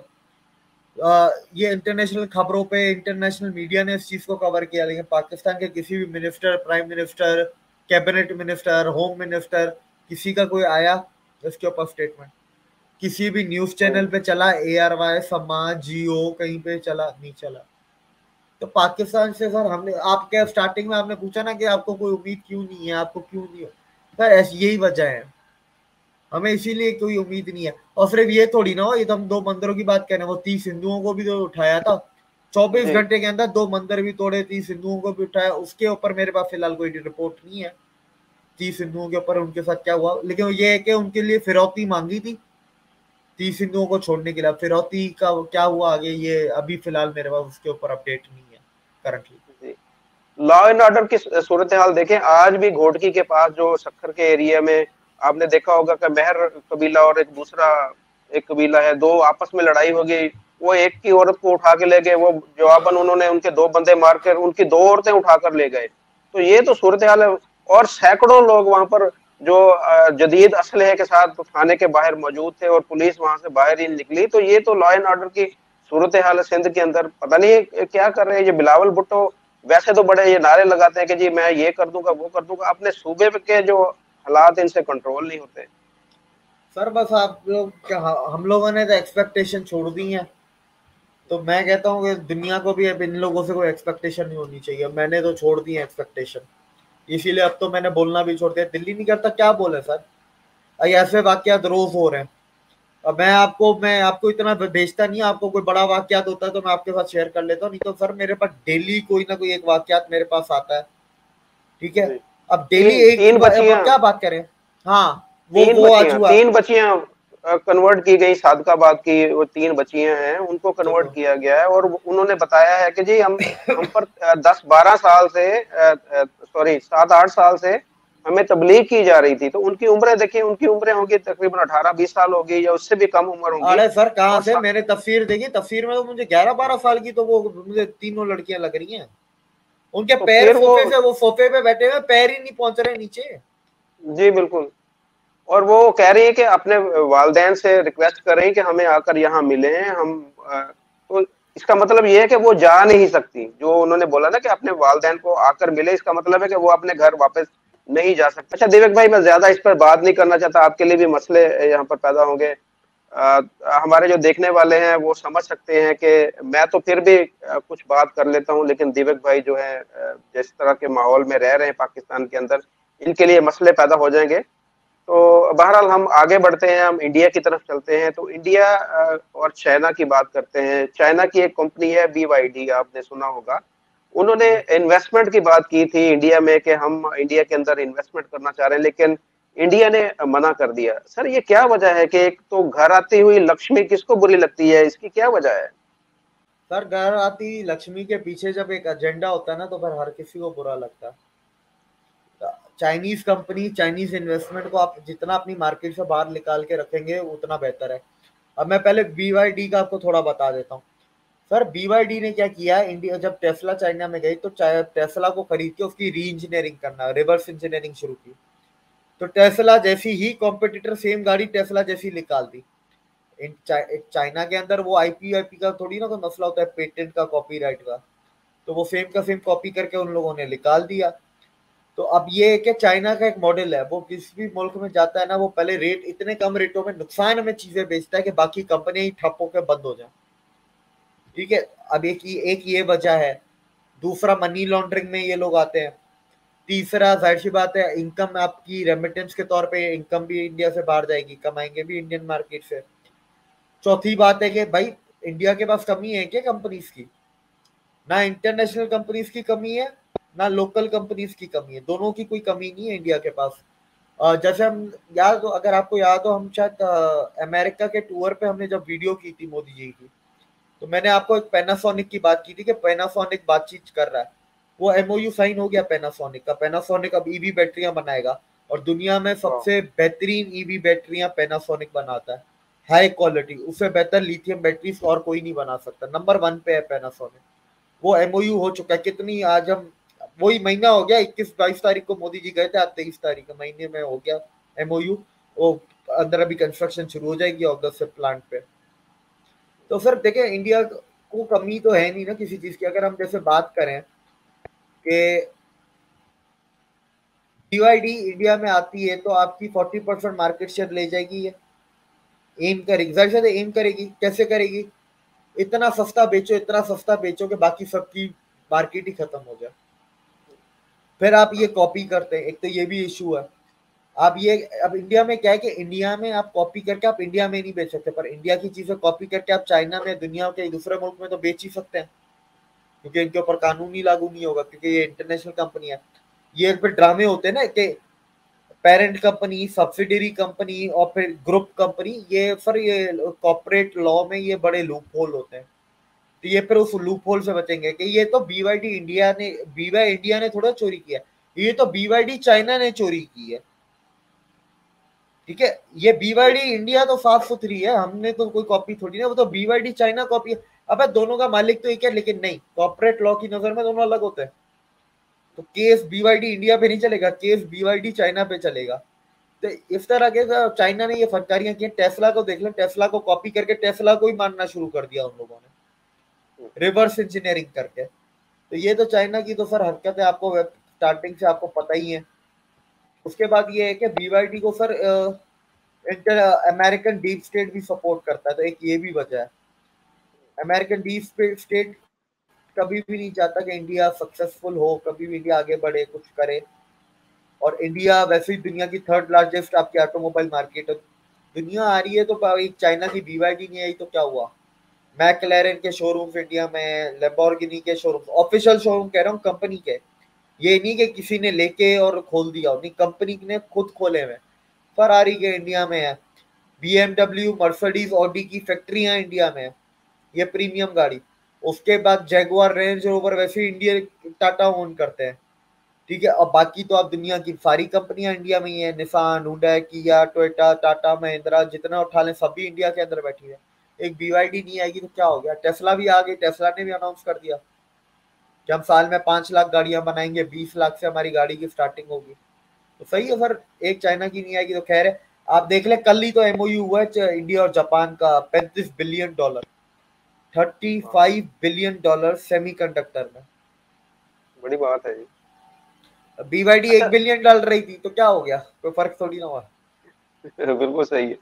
ये इंटरनेशनल खबरों पे इंटरनेशनल मीडिया ने इस चीज को कवर किया, लेकिन पाकिस्तान के किसी भी minister, prime minister, cabinet minister, home minister, किसी का कोई आया इसके ऊपर स्टेटमेंट? किसी भी न्यूज चैनल पे चला, ARY, समाज, जियो, कहीं पे चला? नहीं चला। तो पाकिस्तान से सर हमने, आपके स्टार्टिंग में आपने पूछा ना कि आपको कोई उम्मीद क्यों नहीं है, आपको क्यों नहीं है, सर ऐसी यही वजह है, हमें इसीलिए कोई उम्मीद नहीं है। और सिर्फ ये थोड़ी ना हो, ये तो हम 2 मंदिरों की बात कर रहे हैं, वो 30 हिंदुओं को भी तो उठाया था, 24 जी। घंटे के अंदर 2 मंदिर भी तोड़े, 30 हिंदुओं को भी उठाया। उसके ऊपर मेरे पास फिलहाल कोई रिपोर्ट नहीं है 30 हिंदुओं के ऊपर उनके साथ क्या हुआ, लेकिन ये है कि उनके लिए फिरौती मांगी थी 30 हिंदुओं को छोड़ने के लिए। फिरौती का क्या हुआ आगे, ये अभी फिलहाल मेरे पास उसके ऊपर अपडेट नहीं है करंटली। जी। लॉ एंड ऑर्डर की सूरत हाल देखें, आज भी घोटकी के पास जो सक्खर के एरिया में आपने देखा होगा कि मेहर कबीला और एक दूसरा एक कबीला है, दो आपस में लड़ाई हो गई, वो एक की औरत को उठा के ले गए, वो जवाबन उन्होंने उनके 2 बंदे मार कर उनकी 2 औरतें उठाकर ले गए। तो ये तो सूरत हाल है। और सैकड़ों लोग वहां पर जो जदीद असलहे के साथ थाने के बाहर मौजूद थे और पुलिस वहां से बाहर ही निकली। तो ये तो लॉ एंड ऑर्डर की सूरत हाल है सिंध के अंदर। पता नहीं क्या कर रहे हैं ये बिलावल भुट्टो। वैसे तो बड़े ये नारे लगाते हैं कि जी मैं ये कर दूंगा, वो कर दूंगा, अपने सूबे के जो हालात इनसे कंट्रोल नहीं होते। सर बस आप लोग क्या, हम लोगों ने तो एक्सपेक्टेशन छोड़ दी है, तो मैं कहता हूँ कि दुनिया को भी अब इन लोगों से कोई एक्सपेक्टेशन नहीं होनी चाहिए। मैंने तो छोड़ दी है एक्सपेक्टेशन, इसीलिए अब तो मैंने बोलना भी छोड़ दिया। दिल्ली नहीं करता, क्या बोले सर, ऐसे वाकयात रोज हो रहे हैं। अब मैं आपको इतना भेजता नहीं, आपको कोई बड़ा वाकयात होता है तो मैं आपके साथ शेयर कर लेता हूँ, नहीं तो सर मेरे पास डेली कोई ना कोई एक वाकयात मेरे पास आता है, ठीक है। जी। अब डेली तीन एक तीन अब बच्चियां क्या बात करें। हाँ, वो तीन वो आज बच्चियां हुआ। तीन बच्चियां कन्वर्ट की गई, सादकाबाद की वो 3 बच्चियां हैं, उनको कन्वर्ट देखो, किया गया है। और उन्होंने बताया है कि जी हम पर 10-12 साल से, सॉरी 7-8 साल से हमें तबलीग की जा रही थी। तो उनकी उम्रें देखिए, उनकी उम्रें होंगी तकरीबन 18-20 साल होगी या उससे भी कम उम्र होंगी। अरे सर कहाँ और से, मैंने तफसीर देखी, तफसीर में तो मुझे 11-12 साल की तो वो मुझे तीनों लड़कियां लग रही हैं। उनके तो पैर फिर वो सोफे पे बैठे हुए, पैर ही नहीं पहुंच रहे नीचे। जी बिल्कुल। और वो कह रही है कि अपने वालदेन से रिक्वेस्ट कर रही है कि हमें आकर यहाँ मिले हैं हम। तो इसका मतलब ये है कि वो जा नहीं सकती। जो उन्होंने बोला ना कि अपने वालदेन को आकर मिले, इसका मतलब है कि वो अपने घर वापस नहीं जा सकते। अच्छा दिवेक भाई, मैं ज्यादा इस पर बात नहीं करना चाहता, आपके लिए भी मसले यहाँ पर पैदा होंगे। अ, हमारे जो देखने वाले हैं वो समझ सकते हैं कि मैं तो फिर भी कुछ बात कर लेता हूँ, लेकिन दिवेक भाई जो है जिस तरह के माहौल में रह रहे हैं पाकिस्तान के अंदर, इनके लिए मसले पैदा हो जाएंगे। तो बहरहाल हम आगे बढ़ते हैं, हम इंडिया की तरफ चलते हैं। तो इंडिया और चाइना की बात करते हैं। चाइना की एक कंपनी है BYD, आपने सुना होगा। उन्होंने इन्वेस्टमेंट की बात की थी इंडिया में कि हम इंडिया के अंदर इन्वेस्टमेंट करना चाह रहे हैं, लेकिन इंडिया ने मना कर दिया। सर ये क्या वजह है कि एक तो घर आती हुई लक्ष्मी किसको बुरी लगती है, इसकी क्या वजह है? सर घर आती लक्ष्मी के पीछे जब एक एजेंडा होता है ना, तो फिर हर किसी को बुरा लगता है। चाइनीज कंपनी, चाइनीज इन्वेस्टमेंट को आप जितना अपनी मार्केट से बाहर निकाल के रखेंगे उतना बेहतर है। अब मैं पहले BYD का आपको थोड़ा बता देता हूँ। सर BYD ने क्या किया, इंडिया जब टेस्ला चाइना में गई तो टेस्ला को खरीद के उसकी री इंजीनियरिंग करना, रिवर्स इंजीनियरिंग शुरू की। तो टेस्ला जैसी ही कॉम्पिटिटर सेम गाड़ी टेस्ला जैसी निकाल दी। चाइना के अंदर वो IP का थोड़ी ना कोई मसला होता है, पेटेंट का, कॉपीराइट का। तो वो सेम का सेम कॉपी करके उन लोगों ने निकाल दिया। तो अब ये है कि चाइना का एक मॉडल है, वो किसी भी मुल्क में जाता है ना, वो पहले रेट, इतने कम रेटों में नुकसान में चीजें बेचता है कि बाकी कंपनियां ही ठप होकर बंद हो जाए, ठीक है। अब एक ये वजह है। दूसरा, मनी लॉन्ड्रिंग में ये लोग आते हैं। तीसरा जाहिर सी बात है इनकम आपकी रेमिटेंस के तौर पे इनकम भी इंडिया से बाहर जाएगी, कमाएंगे भी इंडियन मार्केट से। चौथी बात है कि भाई इंडिया के पास कमी है क्या कंपनीज की? ना इंटरनेशनल कंपनीज की कमी है, ना लोकल कंपनीज की कमी है, दोनों की कोई कमी नहीं है इंडिया के पास। जैसे हम याद हो, अगर आपको याद हो, हम शायद अमेरिका के टूर पे हमने जब वीडियो की थी मोदी जी की, तो मैंने आपको एक पैनासोनिक की बात की थी कि पैनासोनिक बातचीत कर रहा है। वो एमओयू साइन हो गया पैनासोनिक का। पैनासोनिक अब ईवी बैटरियां बनाएगा और दुनिया में वाह। सबसे बेहतरीन ईवी बैटरियां पैनासोनिक बनाता है, हाई क्वालिटी, उससे बेहतर लिथियम बैटरीज और कोई नहीं बना सकता, नंबर 1 पे है पैनासोनिक। वो एमओयू हो चुका है। कितनी आज हम वही महीना हो गया, 21-22 तारीख को मोदी जी गए थे, आज 23 तारीख महीने में हो गया एमओयू। वो अंदर अभी कंस्ट्रक्शन शुरू हो जाएगी अगस्त से प्लांट पे। तो सर देखें, इंडिया को कमी तो है नहीं ना किसी चीज की। अगर हम जैसे बात करें कि BYD इंडिया में आती है तो आपकी 40% मार्केट शेयर ले जाएगी। ये एम करेगी, जाहिर सी एम करेगी। कैसे करेगी? इतना सस्ता बेचो, इतना सस्ता बेचो कि बाकी सबकी मार्केट ही खत्म हो जाए। फिर आप ये कॉपी करते हैं, एक तो ये भी इशू है। आप ये अब इंडिया में क्या है कि इंडिया में आप कॉपी करके आप इंडिया में नहीं बेच सकते, पर इंडिया की चीजें कॉपी करके आप चाइना में, दुनिया के दूसरे मुल्क में तो बेच ही सकते हैं, क्योंकि इनके ऊपर कानून ही लागू नहीं होगा, क्योंकि ये इंटरनेशनल कंपनी है। ये फिर ड्रामे होते हैं ना कि पेरेंट कंपनी, सब्सिडरी कंपनी और फिर ग्रुप कंपनी, ये सर ये कॉर्पोरेट लॉ में ये बड़े लूप होल होते हैं। तो ये फिर उस लूप होल से बचेंगे कि ये तो बीवाई इंडिया ने थोड़ा चोरी किया, ये तो बीवाईडी चाइना ने चोरी की है। ठीक है, ये बीवाईडी इंडिया तो साफ सुथरी है, हमने तो कोई कॉपी थोड़ी ना, वो तो बीवाईडी चाइना कॉपी है। अब दोनों का मालिक तो एक है, लेकिन नहीं, कॉर्पोरेट लॉ की नजर में दोनों अलग होते हैं। तो केस बीवाईडी इंडिया पे नहीं चलेगा, केस बीवाईडी चाइना पे चलेगा। तो इस तरह के चाइना ने ये फटकारियां की। टेस्ला को देख लो, टेस्ला को कॉपी करके टेस्ला को ही मानना शुरू कर दिया उन लोगों ने, रिवर्स इंजीनियरिंग करके। तो ये तो चाइना की तो सर हरकत है, आपको स्टार्टिंग से आपको पता ही है। उसके बाद ये है कि बीवाईडी को sir inter American deep state भी सपोर्ट करता है, तो एक ये भी वजह है। अमेरिकन डीप स्टेट कभी भी नहीं चाहता कि इंडिया सक्सेसफुल हो, कभी भी इंडिया आगे बढ़े, कुछ करे। और इंडिया वैसे ही दुनिया की 3rd लार्जेस्ट आपकी ऑटोमोबाइल मार्केट है। दुनिया आ रही है तो एक चाइना की बीवाईडी नहीं आई तो क्या हुआ? मैकलैरन के शोरूम्स इंडिया में, लैम्बोर्गिनी के शोरूम, ऑफिशियल शोरूम कह रहा हूँ कंपनी के, ये नहीं कि किसी ने लेके और खोल दिया, नहीं, कंपनी ने खुद खोले हुए। फरारी के इंडिया में है, BMW, मर्सिडीज, ऑडी की फैक्ट्रियां इंडिया में है, ये प्रीमियम गाड़ी। उसके बाद जैगुआर, रेंज रोवर, वैसे इंडिया टाटा ओन करते हैं। ठीक है, और बाकी तो आप दुनिया की सारी कंपनियां इंडिया में ही है, निसान, हुंडई, किया, टोयोटा, टाटा, महिंद्रा, जितना उठा लें सभी इंडिया के अंदर बैठी है। एक बीवाईडी नहीं आएगी तो क्या हो गया? टेस्ला भी आ गई, टेस्ला ने भी अनाउंस कर दिया कि हम साल में 5 लाख गाड़ियां बनाएंगे, 20 लाख से हमारी गाड़ी की स्टार्टिंग होगी। तो सही है सर, एक चाइना की नहीं आएगी तो खैर है। आप देख ले, कल ही तो एमओयू हुआ है इंडिया और जापान का, $35 बिलियन, $35 बिलियन सेमीकंडक्टर में। बड़ी बात है जी। बीवाईडी अच्छा। 1 बिलियन डाल रही थी तो क्या हो गया? कोई फर्क थोड़ी ना हुआ। बिल्कुल सही है।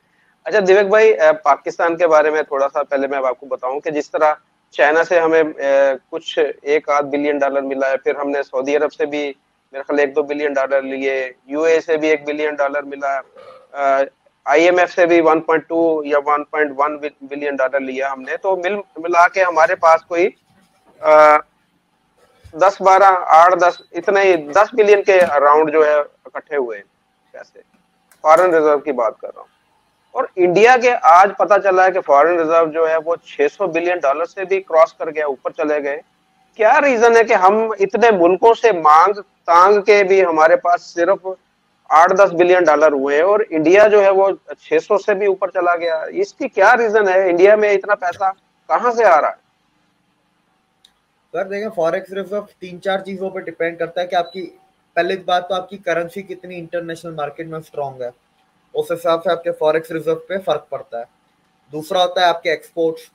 अच्छा दिवेक भाई, पाकिस्तान के बारे में थोड़ा सा पहले मैं आपको बताऊं कि जिस तरह चाइना से हमें कुछ 1 आध बिलियन डॉलर मिला है, फिर हमने सऊदी अरब से भी मेरे ख्याल 1-2 बिलियन डॉलर लिए, यूएई से भी 1 बिलियन डॉलर मिला, आईएमएफ से भी 1.2 या 1.1 बिलियन डॉलर लिया हमने। तो मिल मिला के हमारे पास कोई 10-12 8-10 इतने ही 10 बिलियन के अराउंड जो है इकट्ठे हुए हैं पैसे। फॉरेन रिजर्व की बात कर रहा हूँ। और इंडिया के आज पता चला है कि फॉरेन रिजर्व जो है वो 600 बिलियन डॉलर से भी क्रॉस कर गया, ऊपर चले गए। क्या रीजन है कि हम इतने मुल्कों से मांग तांग के भी हमारे पास सिर्फ 8-10 बिलियन डॉलर हुए हैं और इंडिया जो है वो 600 से भी ऊपर चला गया? इसकी क्या रीजन है? इंडिया में इतना पैसा कहाँ से आ रहा है? सर देखें, फॉरेक्स रिजर्व 3-4 चीजों पर डिपेंड करता है कि आपकी, पहले बात तो आपकी करेंसी कितनी इंटरनेशनल मार्केट में स्ट्रांग है, उस हिसाब से आपके फॉरेक्स रिजर्व पे फर्क पड़ता है। दूसरा होता है आपके एक्सपोर्ट्स,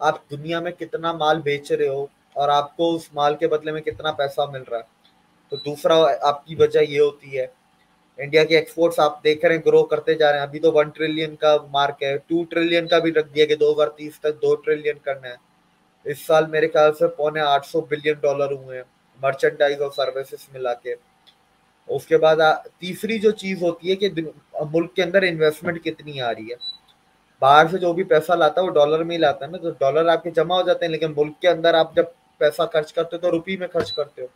आप दुनिया में कितना माल बेच रहे हो और आपको उस माल के बदले में कितना पैसा मिल रहा है। तो दूसरा आपकी वजह ये होती है। इंडिया के एक्सपोर्ट्स आप देख रहे हैं ग्रो करते जा रहे हैं, अभी तो 1 ट्रिलियन का मार्क है, 2 ट्रिलियन का भी रख दिया कि 2030 तक 2 ट्रिलियन करना है। इस साल मेरे ख्याल से $750 बिलियन हुए हैं, मर्चेंडाइज और सर्विसेज मिला के। उसके बाद तीसरी जो चीज होती है कि मुल्क के अंदर इन्वेस्टमेंट कितनी आ रही है। बाहर से जो भी पैसा लाता है वो डॉलर में ही लाता है ना, तो डॉलर आपके जमा हो जाते हैं, लेकिन मुल्क के अंदर आप जब पैसा खर्च करते हो तो रुपये में खर्च करते हो,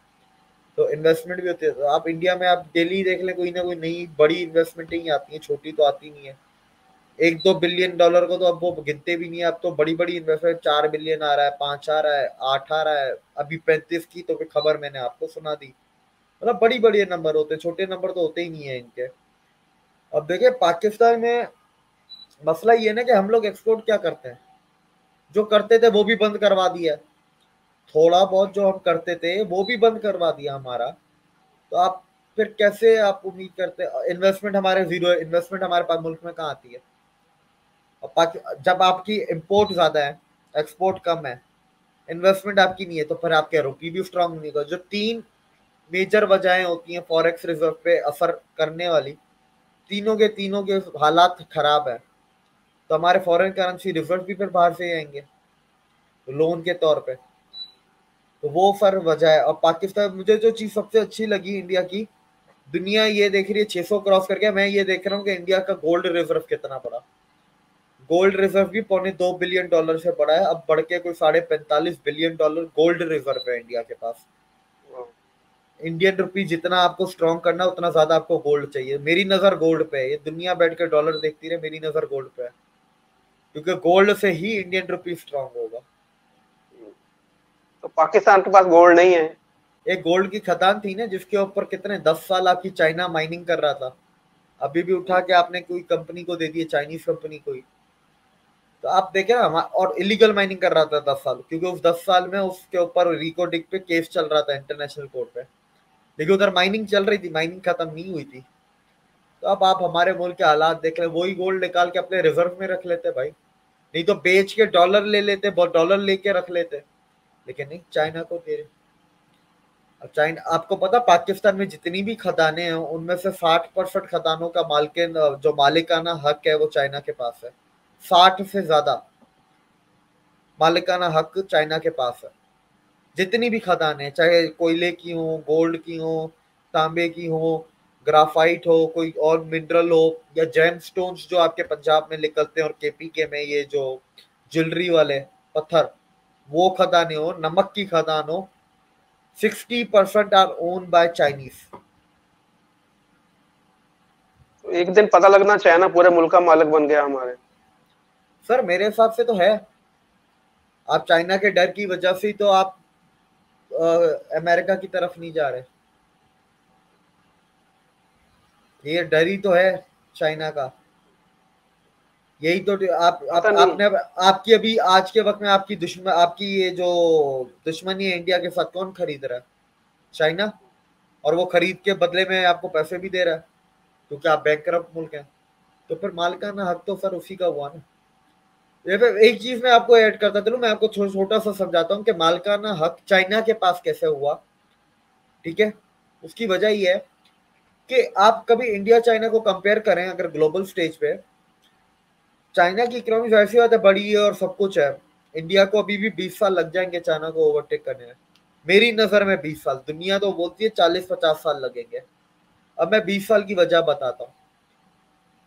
तो इन्वेस्टमेंट भी होती है। तो आप इंडिया में आप डेली देख लें, कोई ना कोई नई बड़ी इन्वेस्टमेंट ही आती है, छोटी तो आती नहीं है। 1-2 बिलियन डॉलर को तो अब वो गिनते भी नहीं है, अब तो बड़ी बड़ी इन्वेस्टमेंट 4 बिलियन आ रहा है, 5 आ रहा है, 8 आ रहा है, अभी 35 की तो खबर मैंने आपको सुना दी। मतलब बड़ी बड़ी नंबर होते हैं, छोटे नंबर तो होते ही नहीं है इनके। अब देखिए पाकिस्तान में मसला ये है ना कि हम लोग एक्सपोर्ट क्या करते हैं, जो करते थे वो भी बंद करवा दिया, थोड़ा बहुत जो हम करते थे वो भी बंद करवा दिया हमारा। तो आप फिर कैसे आप उम्मीद करते हैं, इन्वेस्टमेंट हमारे जीरो है, इन्वेस्टमेंट हमारे पास मुल्क में कहाँ आती है। जब आपकी इम्पोर्ट ज्यादा है, एक्सपोर्ट कम है, इन्वेस्टमेंट आपकी नहीं है, तो फिर आपके रुपये भी स्ट्रांग नहीं होगा। जो तीन मेजर वजहें होती हैं फॉरेक्स रिजर्व पे असर करने वाली, तीनों के हालात खराब है, तो हमारे फॉरेन करेंसी रिजर्व भी फिर बाहर से ही आएंगे लोन के तौर पे। तो वो फर्क वजह है। और पाकिस्तान, मुझे जो चीज सबसे अच्छी लगी इंडिया की, दुनिया ये देख रही है 600 क्रॉस करके, मैं ये देख रहा हूँ कि इंडिया का गोल्ड रिजर्व कितना बड़ा। गोल्ड रिजर्व भी $2.25 बिलियन से बढ़ा है, अब बढ़ के कोई $45 बिलियन गोल्ड रिजर्व है इंडिया के पास। इंडियन रुपी जितना आपको स्ट्रॉन्ग करना उतना ज्यादा आपको गोल्ड चाहिए। मेरी नजर गोल्ड पे है, ये दुनिया बैठ के डॉलर देखती रहे, मेरी नजर गोल्ड पे है, क्योंकि गोल्ड से ही इंडियन रुपी स्ट्रॉन्ग होगा। तो पाकिस्तान के पास गोल्ड नहीं है। एक गोल्ड की खदान थी ना जिसके ऊपर कितने 10 साल आपकी चाइना माइनिंग कर रहा था, अभी भी उठा के आपने कोई कंपनी को दे दी है, चाइनीज कंपनी को ही। तो आप देखे ना, और इलीगल माइनिंग कर रहा था 10 साल, क्योंकि उस 10 साल में उसके ऊपर रिको डिक पे केस चल रहा था इंटरनेशनल कोर्ट पे, लेकिन उधर माइनिंग चल रही थी, माइनिंग खत्म नहीं हुई थी। तो अब आप हमारे मुल्क के हालात देख रहे, वही गोल्ड निकाल के अपने रिजर्व में रख लेते भाई, नहीं तो बेच के डॉलर ले लेते, डॉलर लेके रख लेते, लेकिन नहीं, चाइना को दे रहे। अब चाइना, आपको पता पाकिस्तान में जितनी भी खदानें हैं उनमें से 60% खदानों का मालकिन, जो मालिकाना हक है वो चाइना के पास है। 60 से ज्यादा मालिकाना हक चाइना के पास है। जितनी भी खदानें, चाहे कोयले की हो, गोल्ड की हो, तांबे की हो, ग्राफाइट हो, कोई और मिनरल हो, या जेम स्टोन्स जो आपके पंजाब में निकलते हैं और केपीके में ये जो ज्वेलरी वाले पत्थर, वो खदानें हो, नमक की खदान हो, 60% आर ओन बाय चाइनीज। तो एक दिन पता लगना चाइना पूरे मुल्क का मालिक बन गया हमारे। सर मेरे हिसाब से तो है, आप चाइना के डर की वजह से ही तो आप अमेरिका की तरफ नहीं जा रहे, ये डर ही तो है चाइना का। यही तो आप पता नहीं। आपने आपकी अभी आज के वक्त में आपकी दुश्मन, आपकी ये जो दुश्मनी है इंडिया के साथ, कौन खरीद रहा है? चाइना। और वो खरीद के बदले में आपको पैसे भी दे रहा है, क्योंकि आप बैंकरप्ट मुल्क हैं। तो फिर मालिकाना हक तो सर उसी का हुआ ना। ये फिर एक चीज मैं आपको ऐड करता चलूं, मैं आपको छोटा सा समझाता हूँ कि मालिकाना हक चाइना के पास कैसे हुआ। ठीक है, उसकी वजह ये है कि आप कभी इंडिया चाइना को कंपेयर करें अगर ग्लोबल स्टेज पे, चाइना की इकोनॉमी वैसी बात है बड़ी है और सब कुछ है, इंडिया को अभी भी 20 साल लग जाएंगे चाइना को ओवरटेक करने में। मेरी नजर में 20 साल, दुनिया तो बोलती है 40-50 साल लगेंगे। अब मैं 20 साल की वजह बताता हूँ।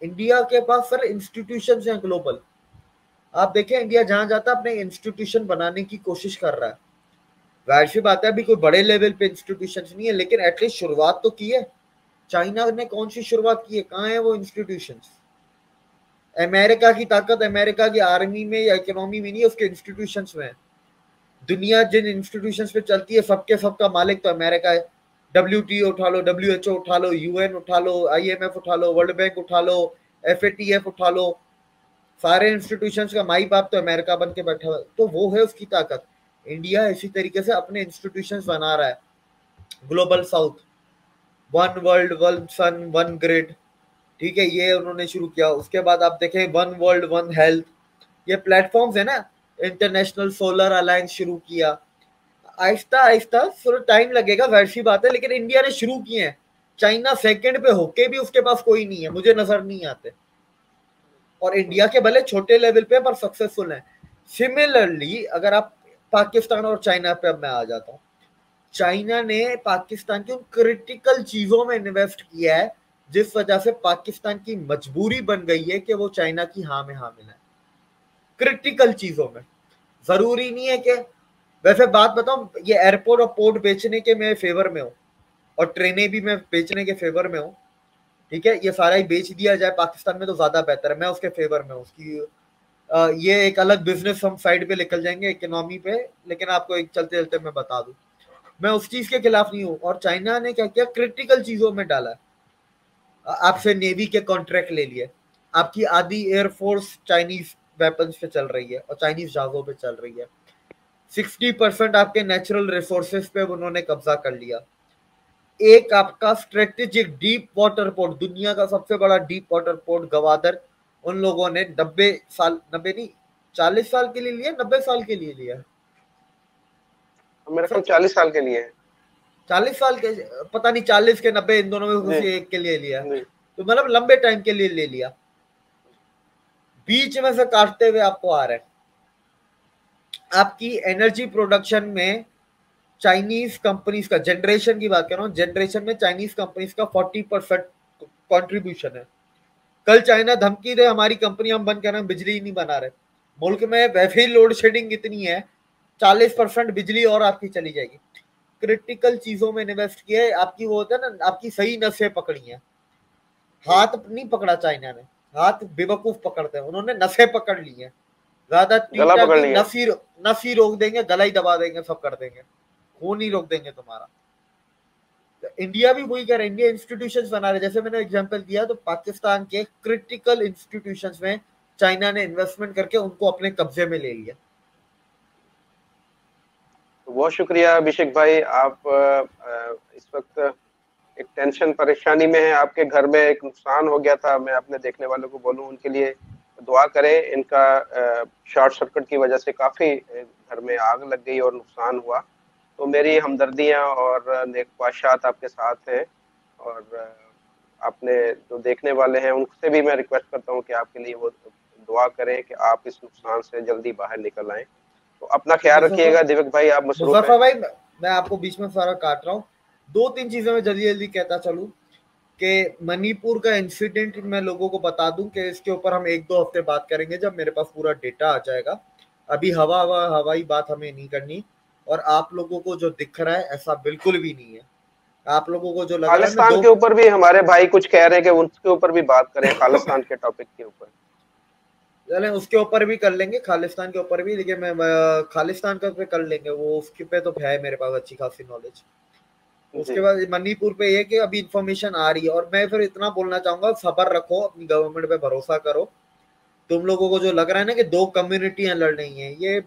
इंडिया के पास सर इंस्टीट्यूशन हैं ग्लोबल। आप देखें इंडिया जहां जाता है अपने इंस्टीट्यूशन बनाने की कोशिश कर रहा है। जाहिर सी बात है अभी कोई बड़े लेवल पे इंस्टीट्यूशन नहीं है, लेकिन एटलीस्ट शुरुआत तो की है। चाइना ने कौन सी शुरुआत की है, कहाँ है वो इंस्टीट्यूशन? अमेरिका की ताकत अमेरिका की आर्मी में या इकोनॉमी में नहीं है, उसके इंस्टीट्यूशन में है। दुनिया जिन इंस्टीट्यूशन पे चलती है सबके सबका मालिक तो अमेरिका है। WTO उठा लो, WHO उठा लो, UN उठा लो, IMF उठा लो, वर्ल्ड बैंक उठा लो, FATF उठा लो, सारे इंस्टीट्यूशंस का माई बाप तो अमेरिका बन के बैठा हुआ है, तो वो है उसकी ताकत। इंडिया इसी तरीके से अपने इंस्टीट्यूशंस बना रहा है। Global south, one world one sun one grid, ठीक है, ये उन्होंने शुरू किया। उसके बाद आप देखें वन वर्ल्ड वन हेल्थ, ये प्लेटफॉर्म्स है ना। इंटरनेशनल सोलर अलायंस शुरू किया। आहिस्ता आहिस्ता थोड़ा टाइम लगेगा, वैसी बात है, लेकिन इंडिया ने शुरू किए हैं। चाइना सेकंड पे होके भी उसके पास कोई नहीं है, मुझे नजर नहीं आते। और इंडिया के भले छोटे लेवल पे पर सक्सेसफुल है। सिमिलरली अगर आप पाकिस्तान और चाइना पे, अब मैं आ जाता हूँ, चाइना ने पाकिस्तान की उन क्रिटिकल चीजों में इन्वेस्ट किया है जिस वजह से पाकिस्तान की मजबूरी बन गई है कि वो चाइना की हाँ में हाँ मिला है क्रिटिकल चीजों में। जरूरी नहीं है कि, वैसे बात बताऊं, ये एयरपोर्ट और पोर्ट बेचने के मैं फेवर में हूँ और ट्रेनें भी मैं बेचने के फेवर में हूँ, ठीक है, ये सारा ही बेच दिया जाए पाकिस्तान में तो ज्यादा बेहतर है, मैं उसके फेवर में हूँ। उसकी ये एक अलग बिजनेस हम साइड पे निकल जाएंगे इकोनॉमी पे, लेकिन आपको एक चलते चलते मैं बता दूं, मैं उस चीज के खिलाफ नहीं हूँ। और चाइना ने क्या किया, क्रिटिकल चीजों में डाला, आपसे नेवी के कॉन्ट्रैक्ट ले लिए, आपकी आधी एयरफोर्स चाइनीज वेपन्स पे चल रही है और चाइनीज जहाजों पे चल रही है, 60% आपके नेचुरल रिसोर्सेज पे उन्होंने कब्जा कर लिया। एक आपका स्ट्रेटेजिक डीप वाटर पोर्ट, दुनिया का सबसे बड़ा डीप वाटर पोर्ट गवादर, उन लोगों ने 90 साल, 90 नहीं 40 साल के लिए लिया, 90 साल के लिए लिया, मेरे ख्याल सर 40 साल के लिए है। 40 साल के, पता नहीं 40 के 90 इन दोनों में जी किसी एक के लिए लिया, जी। तो मतलब लंबे टाइम के लिए ले लिया, बीच में से काटते हुए आपको आ रहा है। आपकी एनर्जी प्रोडक्शन में चाइनीज कंपनीज का, जनरेशन की बात कर रहा हूँ, जनरेशन में चाइनीज कंपनीज का 40% कॉन्ट्रीब्यूशन है। कल चाइना धमकी दे हमारी कंपनी हम बंद कर रहे हैं, बिजली ही नहीं बना रहे, मुल्क में वैसे ही लोड शेडिंग इतनी है, 40% बिजली और आपकी चली जाएगी। क्रिटिकल चीजों में इन्वेस्ट किया है, आपकी वो होता है ना, आपकी सही नसें पकड़ी हैं, हाथ नहीं पकड़ा चाइना ने, हाथ बेवकूफ पकड़ते हैं, उन्होंने नसें पकड़ ली हैं, ज्यादा गला टीटा पकड़ की लिया। नस ही रोक देंगे, गला ही दबा देंगे, सब कर देंगे, खून ही रोक देंगे तुम्हारा। तो इंडिया भी वही कर रहा है, इंडिया इंस्टीट्यूशंस बना रहे, जैसे मैंने एग्जांपल दिया, तो पाकिस्तान के क्रिटिकल इंस्टीट्यूशंस में चाइना ने इन्वेस्टमेंट करके उनको अपने कब्जे में ले लिया। तो बहुत शुक्रिया अभिषेक भाई, आप इस वक्त एक टेंशन परेशानी में है, आपके घर में एक नुकसान हो गया था, मैं अपने देखने वालों को बोलूं उनके लिए दुआ करें। इनका शॉर्ट सर्किट की वजह से काफी घर में आग लग गई और नुकसान हुआ। तो मेरी हमदर्दियां और नेक ख्वाहिशात आपके साथ हैं। और अपने जो देखने वाले हैं उनसे भी मैं रिक्वेस्ट करता हूं कि आपके लिए वो दुआ करें कि आप इस नुकसान से जल्दी बाहर निकल आएं। तो अपना ख्याल मुजफ्फर रखिएगा। दिव्य भाई आप मसरूफ हैं। मुजफ्फर भाई, मैं आपको बीच में सारा काट रहा हूँ, दो तीन चीजें मैं जल्दी जल्दी कहता चलूं कि मणिपुर का इंसिडेंट मैं लोगों को बता दूं कि इसके ऊपर हम एक दो हफ्ते बात करेंगे जब मेरे पास पूरा डेटा आ जाएगा। अभी हवाई बात हमें नहीं करनी। और आप लोगों को जो दिख रहा है ऐसा बिल्कुल भी नहीं है, आप लोगों को जो लग रहा है मैं खालिस्तान दो, के ऊपर भी हमारे भाई कुछ कह रहे हैं कि उसके ऊपर भी बात करें, खालिस्तान के टॉपिक के ऊपर। चलें उसके ऊपर भी कर लेंगे, खालिस्तान के ऊपर भी, लेकिन मैं खालिस्तान का पे कर लेंगे, वो उसके पे तो है मेरे पास अच्छी खासी नॉलेज। जी उसके बाद मणिपुर पे ये कि अभी इंफॉर्मेशन आ रही है, और मैं फिर इतना बोलना चाहूंगा, सब्र रखो, अपनी गवर्नमेंट पे भरोसा करो। तुम लोगों को जो लग रहा है ना कि दो कम्युनिटियां लड़ रही हैं, ये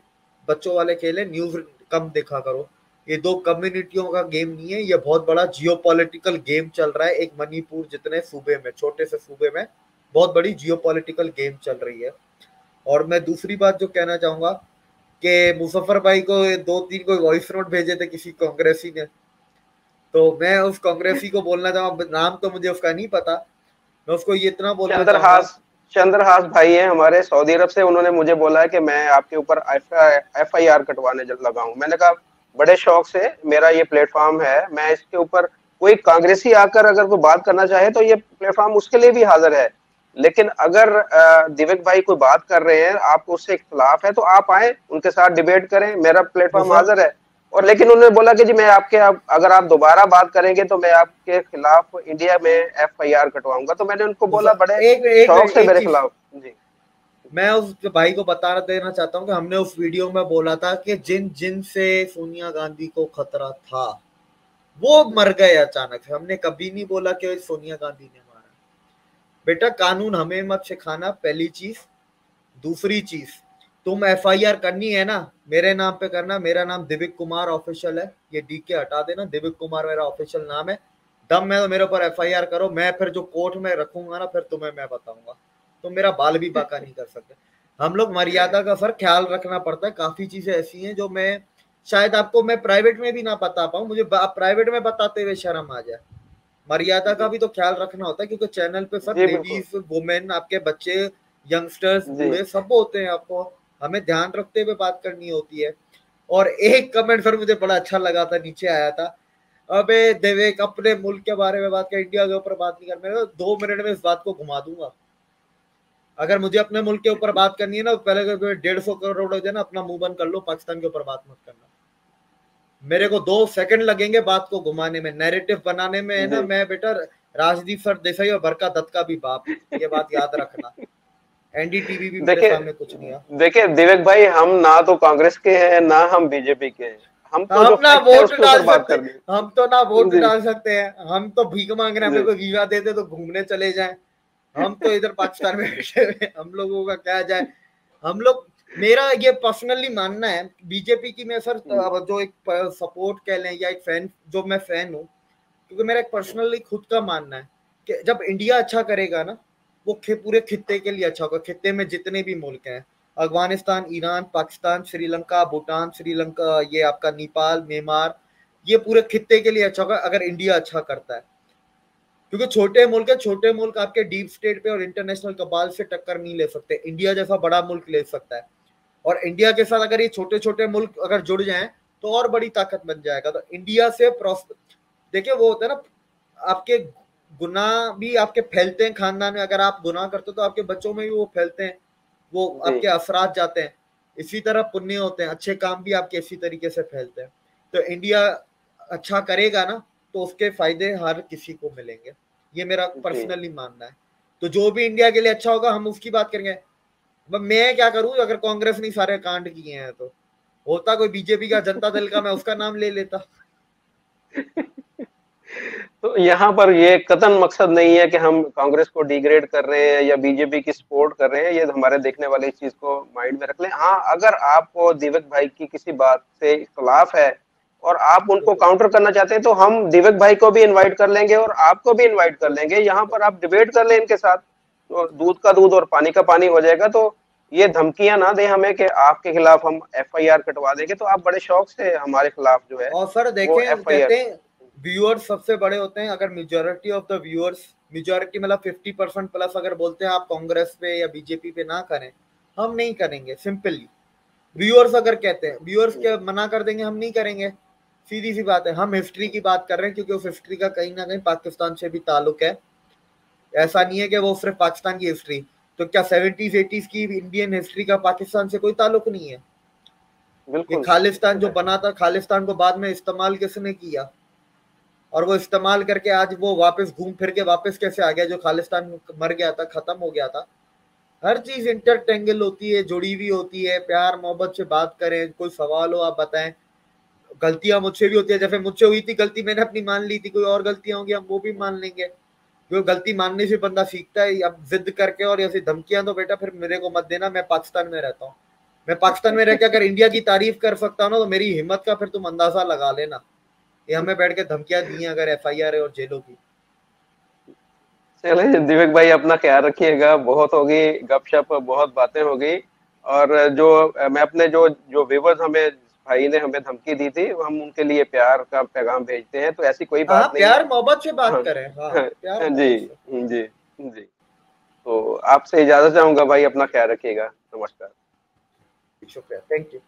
बच्चों वाले खेल है, न्यूज कम देखा करो। ये दो कम्युनिटियों का गेम नहीं है, ये बहुत बड़ा जियोपॉलिटिकल गेम चल रहा है। एक मणिपुर जितने सूबे में, छोटे से सूबे में बहुत बड़ी जियोपॉलिटिकल गेम चल रही है। और मैं दूसरी बात जो कहना चाहूंगा कि मुजफ्फर भाई को दो तीन कोई वॉइस नोट भेजे थे किसी कांग्रेसी ने, तो मैं उस कांग्रेसी को बोलना चाहूंगा, नाम तो मुझे उसका नहीं पता, मैं उसको ये इतना बोलना चाहूंगा। चंद्रहास, चंद्रहास भाई हैं हमारे सऊदी अरब से। उन्होंने मुझे बोला है कि मैं आपके ऊपर FIR कटवाने लगा हूं। मैंने कहा बड़े शौक से, मेरा ये प्लेटफॉर्म है, मैं इसके ऊपर, कोई कांग्रेसी आकर अगर कोई बात करना चाहे तो ये प्लेटफॉर्म उसके लिए भी हाजिर है। लेकिन अगर दिव्य भाई कोई बात कर रहे हैं, आपको उससे इख्तलाफ है, तो आप आए उनके साथ डिबेट करें, मेरा प्लेटफॉर्म मुजफ्फर हाजिर है। और लेकिन उन्होंने बोला कि जी मैं आपके अगर आप दोबारा बात करेंगे तो मैं आपके खिलाफ इंडिया में FIR कटवाऊंगा। तो मैंने उनको बोला बड़े एक एक शौक से एक मेरे चीज खिलाफ। जी मैं उस भाई को बता देना चाहता हूँ कि हमने उस वीडियो में बोला था कि जिन जिन से सोनिया गांधी को खतरा था वो मर गए अचानक से, हमने कभी नहीं बोला कि सोनिया गांधी ने मारा। बेटा कानून हमें मत सिखाना, पहली चीज। दूसरी चीज, तुम FIR करनी है ना, मेरे नाम पे करना, मेरा नाम दिव्य कुमार ऑफिशियल है, ये DK हटा देना, दिव्य कुमार मेरा ऑफिशियल नाम है। दम है तो मेरे ऊपर FIR करो, मैं फिर जो कोर्ट में रखूंगा ना, फिर तुम्हें मैं बताऊंगा, तुम मेरा बाल भी बाका नहीं कर सकते। हम लोग मर्यादा का सर ख्याल रखना पड़ता है, काफी चीजें ऐसी हैं जो मैं शायद आपको मैं प्राइवेट में भी ना बता पाऊं, मुझे प्राइवेट में बताते हुए शर्म आ जाए। मर्यादा का जी भी तो ख्याल रखना होता है, क्योंकि चैनल पे सब जी बिल्कुल। लेडीज वुमेन, आपके बच्चे, यंगस्टर्स, जी बूढ़े सब होते हैं, आपको हमें ध्यान रखते हुए बात करनी होती है। और एक कमेंट फिर मुझे बड़ा अच्छा लगा था, नीचे आया था, अबे देवेक अपने मुल्क के बारे में बात कर, इंडिया के ऊपर बात नहीं कर। मैं 2 मिनट में इस बात को घुमा दूंगा। अगर मुझे अपने मुल्क के ऊपर बात करनी है ना, पहले 150 करोड़ हो जाए ना, अपना मुंह बंद कर लो, पाकिस्तान के ऊपर बात मत करना। मेरे को 2 सेकंड लगेंगे बात को घुमाने में, नैरेटिव बनाने में, है ना। जी मैं बेटा राजदीप सर देसाई और बरका दत्त का भी बाप हूँ, ये बात याद रखना। एनडीटीवी भी मेरे देखिए, सामने कुछ नहीं है। देखिए दिवेक भाई, हम ना तो कांग्रेस के हैं ना हम बीजेपी के हैं, हम तो जो हम ना फैक्ट है वोट उसके ऊपर डाल बात सकते, कर दें। हम तो ना वोट जी डाल सकते हैं, हम तो भीख मांग रहे हैं, हमें जी कोई वीजा दे दे तो घूमने चले जाएं। हम तो इधर पाकिस्तान में बैठे हुए हैं, हम लोगों का क्या जाए। हम लोग, मेरा ये पर्सनली मानना है बीजेपी की, मैं सर जो एक सपोर्ट कह लें या एक फैन, जो मैं फैन हूँ, क्योंकि मेरा एक पर्सनली खुद का मानना है कि जब इंडिया अच्छा करेगा ना, वो पूरे खित्ते के लिए अच्छा होगा। खित्ते में जितने भी मुल्क हैं, अफगानिस्तान, ईरान, पाकिस्तान, श्रीलंका, भूटान, श्रीलंका, ये आपका नेपाल, म्यांमार, ये पूरे खित्ते के लिए अच्छा होगा अगर इंडिया अच्छा करता है। क्योंकि छोटे मुल्क है, छोटे मुल्क आपके डीप स्टेट पे और इंटरनेशनल कबाल से टक्कर नहीं ले सकते, इंडिया जैसा बड़ा मुल्क ले सकता है। और इंडिया के साथ अगर ये छोटे छोटे मुल्क अगर जुड़ जाएं तो और बड़ी ताकत बन जाएगा। तो इंडिया से देखिए वो होता है ना, आपके गुनाह भी आपके फैलते हैं खानदान में, अगर आप गुनाह करते हो तो आपके बच्चों में भी वो फैलते हैं, वो जी आपके असरात जाते हैं। इसी तरह पुण्य होते हैं, अच्छे काम भी आपके इसी तरीके से फैलते हैं। तो इंडिया अच्छा करेगा ना, तो उसके फायदे हर किसी को मिलेंगे, ये मेरा जी। पर्सनली मानना है। तो जो भी इंडिया के लिए अच्छा होगा हम उसकी बात करेंगे। मैं क्या करूं, अगर कांग्रेस ने सारे कांड किए हैं तो होता कोई बीजेपी का, जनता दल का, मैं उसका नाम ले लेता। तो यहाँ पर ये कतन मकसद नहीं है कि हम कांग्रेस को डिग्रेड कर रहे हैं या बीजेपी की सपोर्ट कर रहे हैं, ये हमारे देखने वाले इस चीज को माइंड में रख लें। हाँ, अगर आपको दिवक भाई की किसी बात से इख्तलाफ है और आप उनको बिल्कुल काउंटर करना चाहते हैं, तो हम दिवक भाई को भी इनवाइट कर लेंगे और आपको भी इनवाइट कर लेंगे, यहाँ बिल्कुल। पर आप डिबेट कर लें इनके साथ, तो दूध का दूध और पानी का पानी हो जाएगा। तो ये धमकियां ना दें हमें कि आपके खिलाफ हम एफआईआर कटवा देंगे, तो आप बड़े शौक से हमारे खिलाफ जो है और सर वो देखें, एफआईआर। कहते हैं व्यूअर्स सबसे बड़े होते हैं। अगर majority of the viewers, majority मतलब 50% प्लस अगर बोलते हैं आप कांग्रेस पे या बीजेपी पे ना करें, हम नहीं करेंगे सिंपली। व्यूअर्स अगर कहते हैं, व्यूअर्स के मना कर देंगे, हम नहीं करेंगे, सीधी सी बात है। हम हिस्ट्री की बात कर रहे हैं क्योंकि उस हिस्ट्री का कहीं ना कहीं पाकिस्तान से भी ताल्लुक है। ऐसा नहीं है कि वो सिर्फ पाकिस्तान की हिस्ट्री, तो क्या 70s 80s की इंडियन हिस्ट्री का पाकिस्तान से कोई ताल्लुक नहीं है। ये बिल्कुल खालिस्तान बिल्कुल जो है। बना था, खालिस्तान को बाद में इस्तेमाल किसने किया, और वो इस्तेमाल करके आज वो वापस घूम फिर के वापस कैसे आ गया, जो खालिस्तान मर गया था, खत्म हो गया था। हर चीज इंटरटेंगल होती है, जुड़ी हुई होती है। प्यार मोहब्बत से बात करें, कोई सवाल हो आप बताएं। गलतियां मुझसे भी होती है, जैसे मुझसे हुई थी गलती, मैंने अपनी मान ली थी, कोई और गलतियां होंगी हम वो भी मान लेंगे। क्योंकि गलती मानने से बंदा सीखता है। अब जिद करके और ऐसी धमकियां तो बेटा फिर मेरे को मत देना, मैं पाकिस्तान में रहता हूँ। मैं पाकिस्तान में रह के अगर इंडिया की तारीफ कर सकता हूँ ना, तो मेरी हिम्मत का फिर तुम अंदाजा लगा लेना। ये हमें बैठ के धमकियां दी हैं अगर एफआईआर है और जेलों की। चलिए दिवेक भाई, अपना ख्याल रखिएगा, बहुत हो गई गपशप, बहुत बातें हो गई। और जो मैं अपने जो जो व्यूवर्स, हमें भाई ने हमें धमकी दी थी, हम उनके लिए प्यार का पैगाम भेजते हैं, तो ऐसी कोई हाँ बात नहीं है। प्यार मोहब्बत से बात हाँ करें, हाँ हाँ प्यार हाँ, जी मोहब्बत से। जी जी। तो आपसे इजाजत चाहूंगा भाई, अपना ख्याल रखिएगा, नमस्कार। शुक्रिया, थैंक यू।